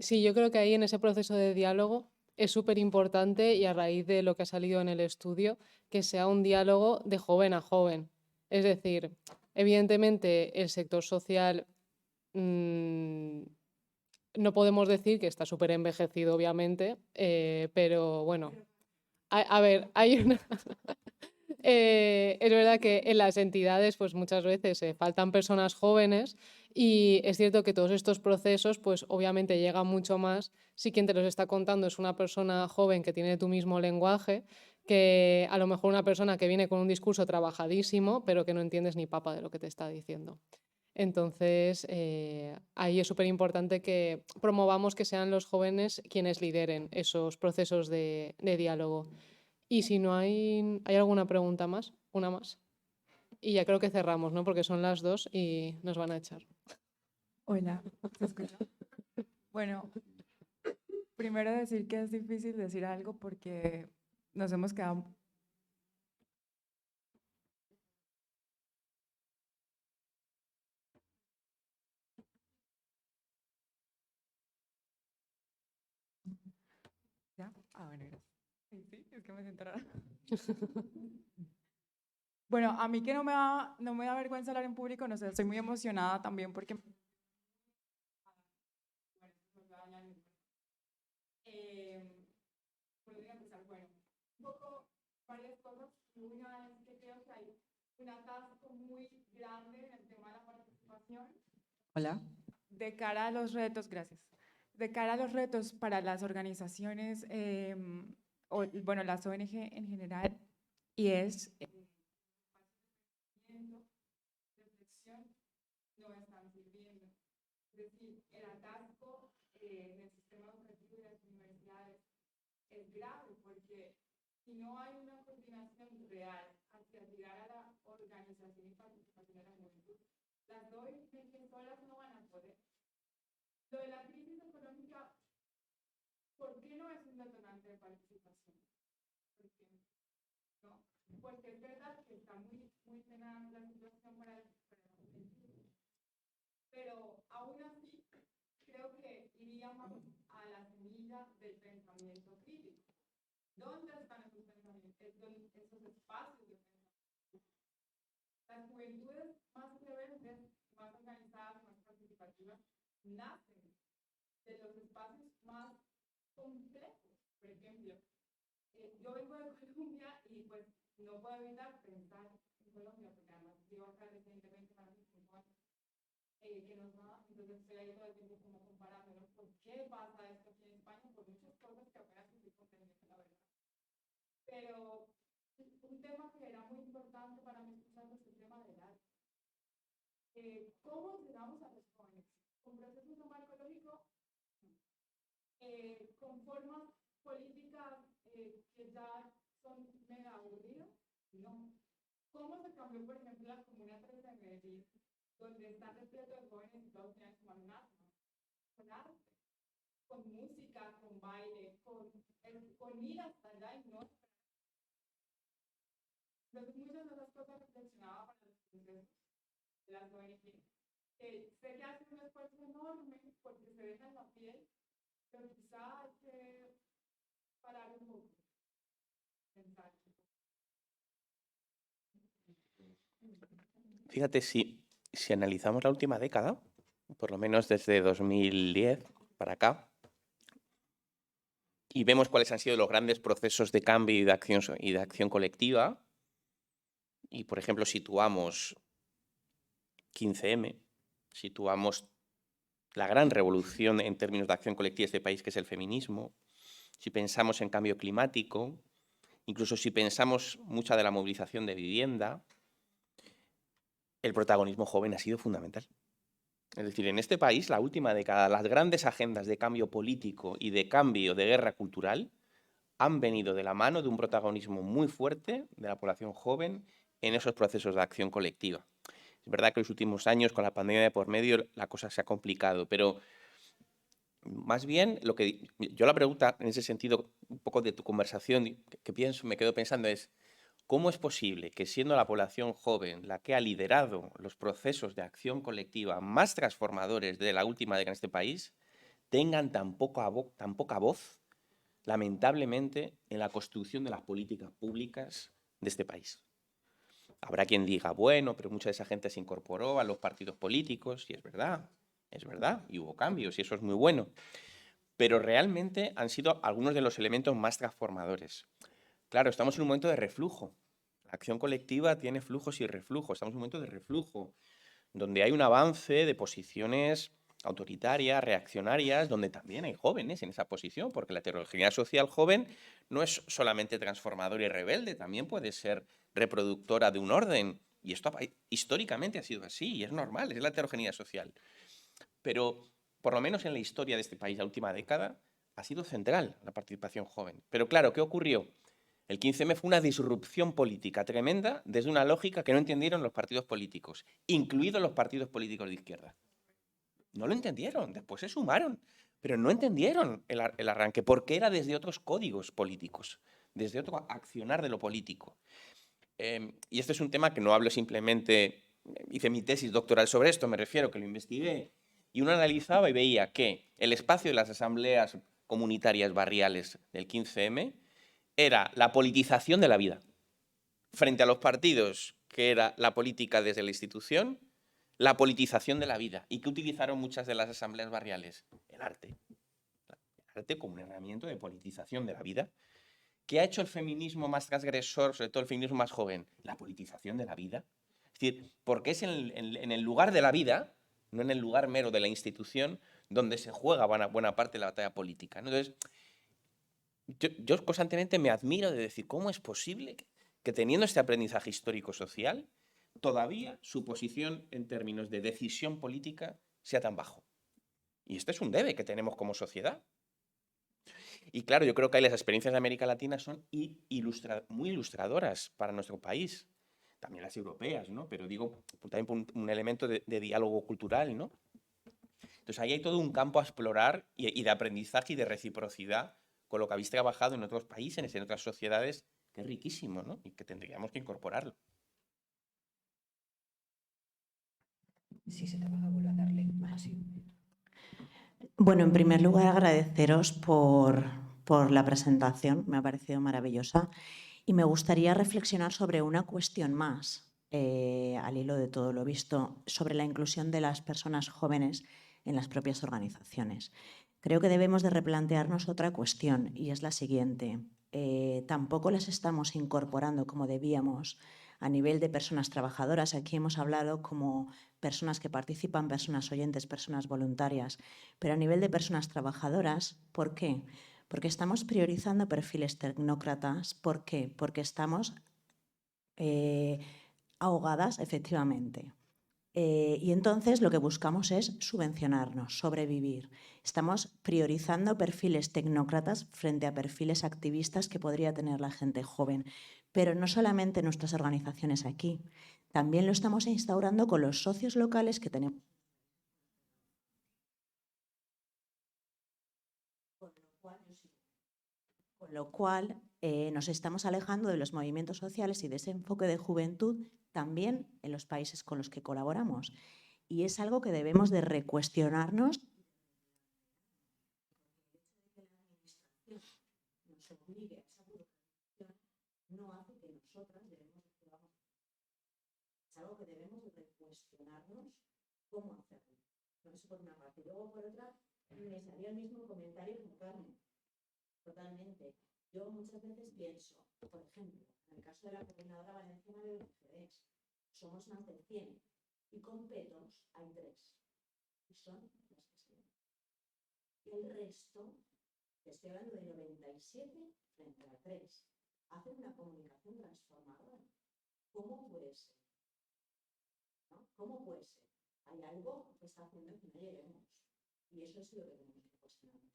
Sí, yo creo que ahí en ese proceso de diálogo es súper importante, y a raíz de lo que ha salido en el estudio, que sea un diálogo de joven a joven. Es decir, evidentemente el sector social no podemos decir que está súper envejecido, obviamente, pero bueno, a ver, hay una... es verdad que en las entidades pues muchas veces faltan personas jóvenes, y es cierto que todos estos procesos pues obviamente llegan mucho más si quien te los está contando es una persona joven que tiene tu mismo lenguaje, que a lo mejor una persona que viene con un discurso trabajadísimo pero que no entiendes ni papa de lo que te está diciendo. Entonces, ahí es súper importante que promovamos que sean los jóvenes quienes lideren esos procesos de diálogo. Y si no hay alguna pregunta más, una más. Y ya creo que cerramos, ¿no? Porque son las 2 y nos van a echar. Hola, ¿se escucha? Bueno, primero decir que es difícil decir algo porque nos hemos quedado... ¿Ya? Ah, bueno, gracias. Sí, es que me siento rara. Bueno, a mí que no me da vergüenza hablar en público, no sé, estoy muy emocionada también porque... Podría empezar, bueno, un poco varias cosas. Una es que creo que hay un atasco muy grande en el tema de la participación. Hola. De cara a los retos, gracias. De cara a los retos para las organizaciones, bueno, las ONG en general, y es reflexión no están sirviendo. Es decir, el atasco en el sistema educativo de las universidades es grave porque si no hay una coordinación real hacia llegar a la organización y participación de la juventud, las ONG solas no van a poder. Lo de la crisis económica, ¿por qué no es un detonante de participación? ¿Por qué? ¿No? Porque es verdad que está muy tenaz la situación para la juventud, pero aún así creo que iríamos a la semilla del pensamiento crítico. ¿Dónde están esos pensamientos, esos espacios de pensamiento? Las juventudes más rebeldes, más organizadas, más participativas, nacen de los espacios más complejos. Por ejemplo, yo vengo de Colombia y pues no puedo evitar pensar en Colombia, porque además vivo acá recientemente para 5 años, que nos va, entonces estoy ahí todo el tiempo como comparando, ¿no? ¿Por qué pasa esto aquí en España? Por muchas cosas que apenas estoy comprendiendo, la verdad. Pero un tema que era muy importante para mí escuchando es el tema del arte. ¿Cómo llegamos a los jóvenes? ¿Con procesos de marco lógico? ¿Con formas políticas que ya son mega aburridas? No. ¿Cómo se cambió, por ejemplo, la Comuna 3 de Medellín, donde está repleto de jóvenes y todos tienen como un arma? Con arte, con música, con baile, con ir hasta allá y no. Entonces, muchas de esas cosas reflexionaba para los procesos de las ONG. Sé que hacen un esfuerzo enorme porque se dejan la piel, pero quizá hay que parar un poco, pensar. Fíjate, si analizamos la última década, por lo menos desde 2010 para acá, y vemos cuáles han sido los grandes procesos de cambio y de acción colectiva, y por ejemplo situamos 15M, situamos la gran revolución en términos de acción colectiva de este país, que es el feminismo, si pensamos en cambio climático, incluso si pensamos mucha de la movilización de vivienda, el protagonismo joven ha sido fundamental. Es decir, en este país, la última década, las grandes agendas de cambio político y de cambio de guerra cultural han venido de la mano de un protagonismo muy fuerte de la población joven en esos procesos de acción colectiva. Es verdad que en los últimos años, con la pandemia de por medio, la cosa se ha complicado, pero más bien yo la pregunta en ese sentido, un poco de tu conversación, me quedo pensando es, ¿cómo es posible que siendo la población joven la que ha liderado los procesos de acción colectiva más transformadores de la última década en este país, tengan tan poca voz lamentablemente, en la construcción de las políticas públicas de este país. Habrá quien diga, bueno, pero mucha de esa gente se incorporó a los partidos políticos, y es verdad, y hubo cambios, y eso es muy bueno. Pero realmente han sido algunos de los elementos más transformadores. Claro, estamos en un momento de reflujo. La acción colectiva tiene flujos y reflujos. Estamos en un momento de reflujo, donde hay un avance de posiciones autoritarias, reaccionarias, donde también hay jóvenes en esa posición, porque la heterogeneidad social joven no es solamente transformadora y rebelde, también puede ser reproductora de un orden. Y esto históricamente ha sido así, y es normal, es la heterogeneidad social. Pero, por lo menos en la historia de este país, la última década, ha sido central la participación joven. Pero claro, ¿qué ocurrió? El 15M fue una disrupción política tremenda desde una lógica que no entendieron los partidos políticos, incluidos los partidos políticos de izquierda. No lo entendieron, después se sumaron, pero no entendieron el arranque, porque era desde otros códigos políticos, desde otro accionar de lo político. Y este es un tema que no hablo simplemente, hice mi tesis doctoral sobre esto, me refiero que lo investigué, y uno analizaba y veía que el espacio de las asambleas comunitarias barriales del 15M era la politización de la vida, frente a los partidos, que era la política desde la institución, la politización de la vida. ¿Y qué utilizaron muchas de las asambleas barriales? El arte. El arte como un herramienta de politización de la vida. ¿Qué ha hecho el feminismo más transgresor, sobre todo el feminismo más joven? La politización de la vida. Es decir, porque es en el lugar de la vida, no en el lugar mero de la institución, donde se juega buena parte de la batalla política, ¿no? Entonces, yo constantemente me admiro de decir, ¿cómo es posible que teniendo este aprendizaje histórico-social, todavía su posición en términos de decisión política sea tan bajo? Y este es un debe que tenemos como sociedad. Y claro, yo creo que ahí las experiencias de América Latina son muy ilustradoras para nuestro país. También las europeas, ¿no? Pero digo, también por un elemento de diálogo cultural, ¿no? Entonces ahí hay todo un campo a explorar y de aprendizaje y de reciprocidad con lo que habéis trabajado en otros países, en otras sociedades, que es riquísimo, ¿no? Y que tendríamos que incorporarlo. Si se te apaga, vuelve a darle. Así. Bueno, en primer lugar, agradeceros por la presentación, me ha parecido maravillosa. Y me gustaría reflexionar sobre una cuestión más, al hilo de todo lo visto, sobre la inclusión de las personas jóvenes en las propias organizaciones. Creo que debemos de replantearnos otra cuestión, y es la siguiente. Tampoco las estamos incorporando como debíamos a nivel de personas trabajadoras. Aquí hemos hablado como personas que participan, personas oyentes, personas voluntarias, pero a nivel de personas trabajadoras, ¿por qué? Porque estamos priorizando perfiles tecnócratas. ¿Por qué? Porque estamos ahogadas, efectivamente. Y entonces lo que buscamos es subvencionarnos, sobrevivir. Estamos priorizando perfiles tecnócratas frente a perfiles activistas que podría tener la gente joven. Pero no solamente nuestras organizaciones aquí, también lo estamos instaurando con los socios locales que tenemos. Con lo cual nos estamos alejando de los movimientos sociales y de ese enfoque de juventud también en los países con los que colaboramos. Y es algo que debemos de recuestionarnos. Nos obligue a esa burocratización no hace que nosotras debemos de hacer. Es algo que debemos de recuestionarnos cómo hacerlo. No es por una parte. Y luego por otra, me salió el mismo comentario con Carmen. Totalmente. Yo muchas veces pienso, por ejemplo, en el caso de la Coordinadora Valenciana de UGDs, somos más de 100 y con petos hay 3 y son las que se ven. Y el resto, te estoy hablando de 97 frente a 3, hacen una comunicación transformadora. ¿Cómo puede ser? ¿No? ¿Cómo puede ser? Hay algo que está haciendo que no lleguemos y eso es lo que tenemos que cuestionarnos.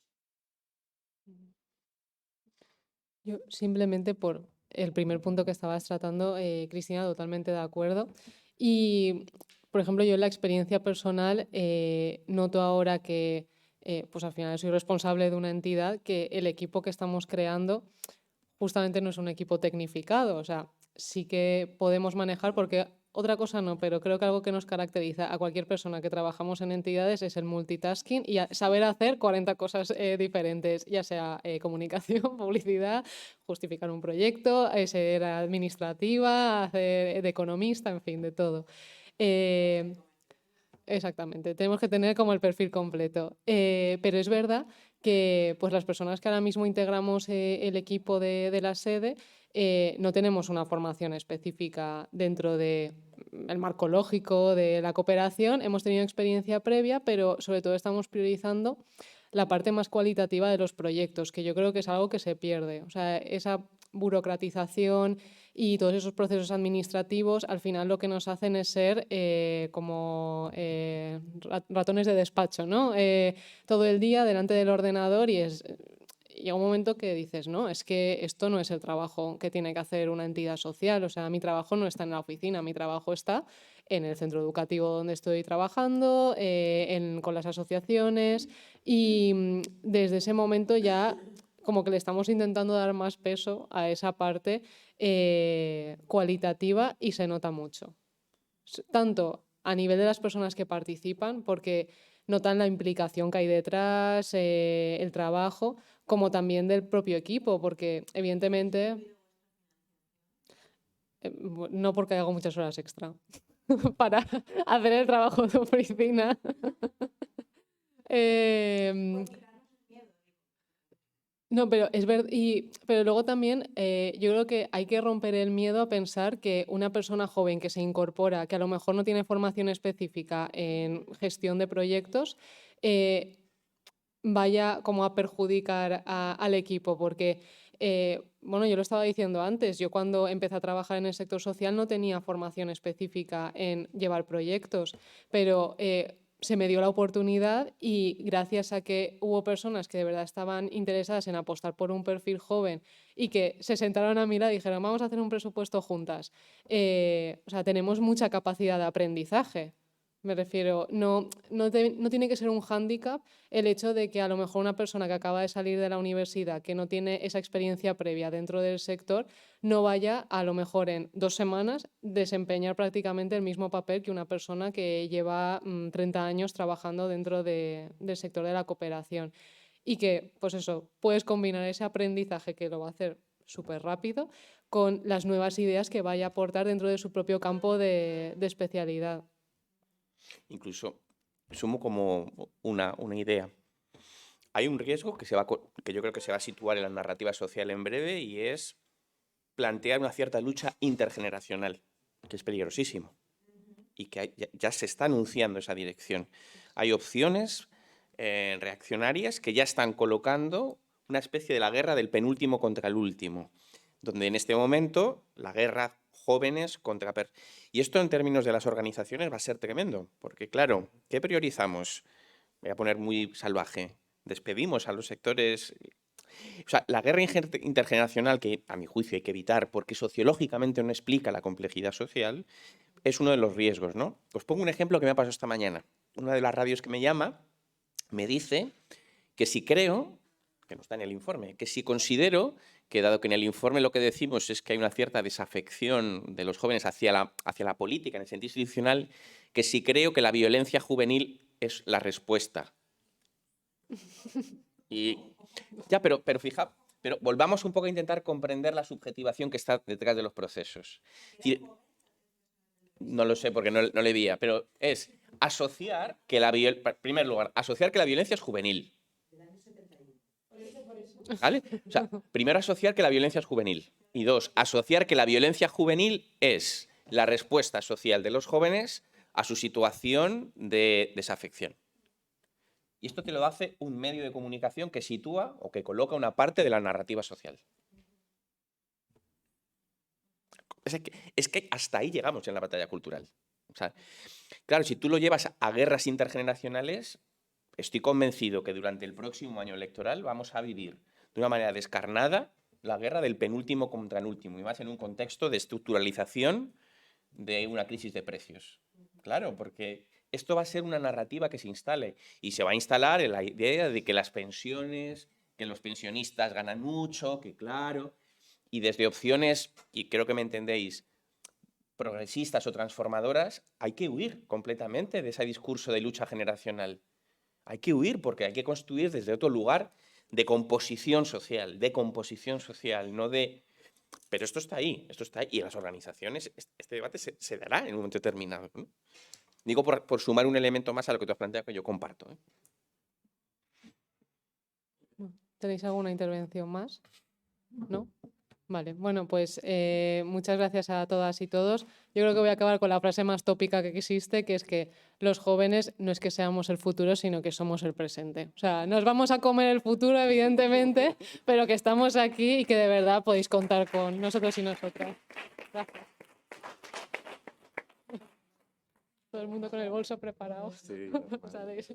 Yo simplemente por el primer punto que estabas tratando, Cristina, totalmente de acuerdo. Y, por ejemplo, yo en la experiencia personal noto ahora que pues al final soy responsable de una entidad, que el equipo que estamos creando justamente no es un equipo tecnificado. O sea, sí que podemos manejar porque otra cosa no, pero creo que algo que nos caracteriza a cualquier persona que trabajamos en entidades es el multitasking y saber hacer 40 cosas diferentes, ya sea comunicación, publicidad, justificar un proyecto, ser administrativa, hacer de economista, en fin, de todo. Exactamente, tenemos que tener como el perfil completo. Pero es verdad que pues, las personas que ahora mismo integramos el equipo de la sede no tenemos una formación específica dentro del marco lógico de la cooperación. Hemos tenido experiencia previa, pero sobre todo estamos priorizando la parte más cualitativa de los proyectos, que yo creo que es algo que se pierde. O sea, esa burocratización y todos esos procesos administrativos al final lo que nos hacen es ser como ratones de despacho, ¿no? Todo el día delante del ordenador y llega un momento que dices, no, es que esto no es el trabajo que tiene que hacer una entidad social, o sea, mi trabajo no está en la oficina, mi trabajo está en el centro educativo donde estoy trabajando, con las asociaciones y desde ese momento ya como que le estamos intentando dar más peso a esa parte cualitativa y se nota mucho. Tanto a nivel de las personas que participan, porque notan la implicación que hay detrás, el trabajo, como también del propio equipo, porque evidentemente no porque hago muchas horas extra para hacer el trabajo de oficina. No, pero es verdad. Pero luego también yo creo que hay que romper el miedo a pensar que una persona joven que se incorpora, que a lo mejor no tiene formación específica en gestión de proyectos, vaya como a perjudicar al equipo, porque, bueno, yo lo estaba diciendo antes, yo cuando empecé a trabajar en el sector social no tenía formación específica en llevar proyectos, pero se me dio la oportunidad y gracias a que hubo personas que de verdad estaban interesadas en apostar por un perfil joven y que se sentaron a mi lado y dijeron, vamos a hacer un presupuesto juntas. O sea, tenemos mucha capacidad de aprendizaje. Me refiero, no tiene que ser un hándicap el hecho de que a lo mejor una persona que acaba de salir de la universidad, que no tiene esa experiencia previa dentro del sector, no vaya a lo mejor en 2 semanas desempeñar prácticamente el mismo papel que una persona que lleva 30 años trabajando dentro del sector de la cooperación. Y que, pues eso, puedes combinar ese aprendizaje que lo va a hacer súper rápido con las nuevas ideas que vaya a aportar dentro de su propio campo de especialidad. Incluso sumo como una idea. Hay un riesgo que yo creo que se va a situar en la narrativa social en breve y es plantear una cierta lucha intergeneracional, que es peligrosísimo y que ya se está anunciando esa dirección. Hay opciones reaccionarias que ya están colocando una especie de la guerra del penúltimo contra el último, donde en este momento la guerra jóvenes contra... Y esto en términos de las organizaciones va a ser tremendo, porque claro, ¿qué priorizamos? Voy a poner muy salvaje. Despedimos a los sectores... O sea, la guerra intergeneracional, que a mi juicio hay que evitar porque sociológicamente no explica la complejidad social, es uno de los riesgos, ¿no? Os pongo un ejemplo que me ha pasado esta mañana. Una de las radios que me llama me dice que si creo, que no está en el informe, que si considero que dado que en el informe lo que decimos es que hay una cierta desafección de los jóvenes hacia la política en el sentido institucional, que si creo que la violencia juvenil es la respuesta. Y ya, pero volvamos un poco a intentar comprender la subjetivación que está detrás de los procesos. No lo sé porque no le veía, pero es asociar que en primer lugar, asociar que la violencia es juvenil. ¿Vale? O sea, primero asociar que la violencia es juvenil. Y dos, asociar que la violencia juvenil es la respuesta social de los jóvenes a su situación de desafección. Y esto te lo hace un medio de comunicación que sitúa o que coloca una parte de la narrativa social. Es que hasta ahí llegamos en la batalla cultural. O sea, claro, si tú lo llevas a guerras intergeneracionales, estoy convencido que durante el próximo año electoral vamos a vivir de una manera descarnada la guerra del penúltimo contra el último, y más en un contexto de estructuralización de una crisis de precios. Claro, porque esto va a ser una narrativa que se instale y se va a instalar en la idea de que las pensiones, que los pensionistas ganan mucho, que claro, y desde opciones, y creo que me entendéis, progresistas o transformadoras, hay que huir completamente de ese discurso de lucha generacional. Hay que huir porque hay que construir desde otro lugar de composición social, no de... Pero esto está ahí, y en las organizaciones este debate se dará en un momento determinado, ¿no? Digo por sumar un elemento más a lo que tú has planteado que yo comparto, ¿eh? ¿Tenéis alguna intervención más? ¿No? Vale, bueno, pues muchas gracias a todas y todos. Yo creo que voy a acabar con la frase más tópica que existe, que es que los jóvenes no es que seamos el futuro, sino que somos el presente. O sea, nos vamos a comer el futuro, evidentemente, pero que estamos aquí y que de verdad podéis contar con nosotros y nosotras. Gracias. Todo el mundo con el bolso preparado. Sí, ¿Sabéis?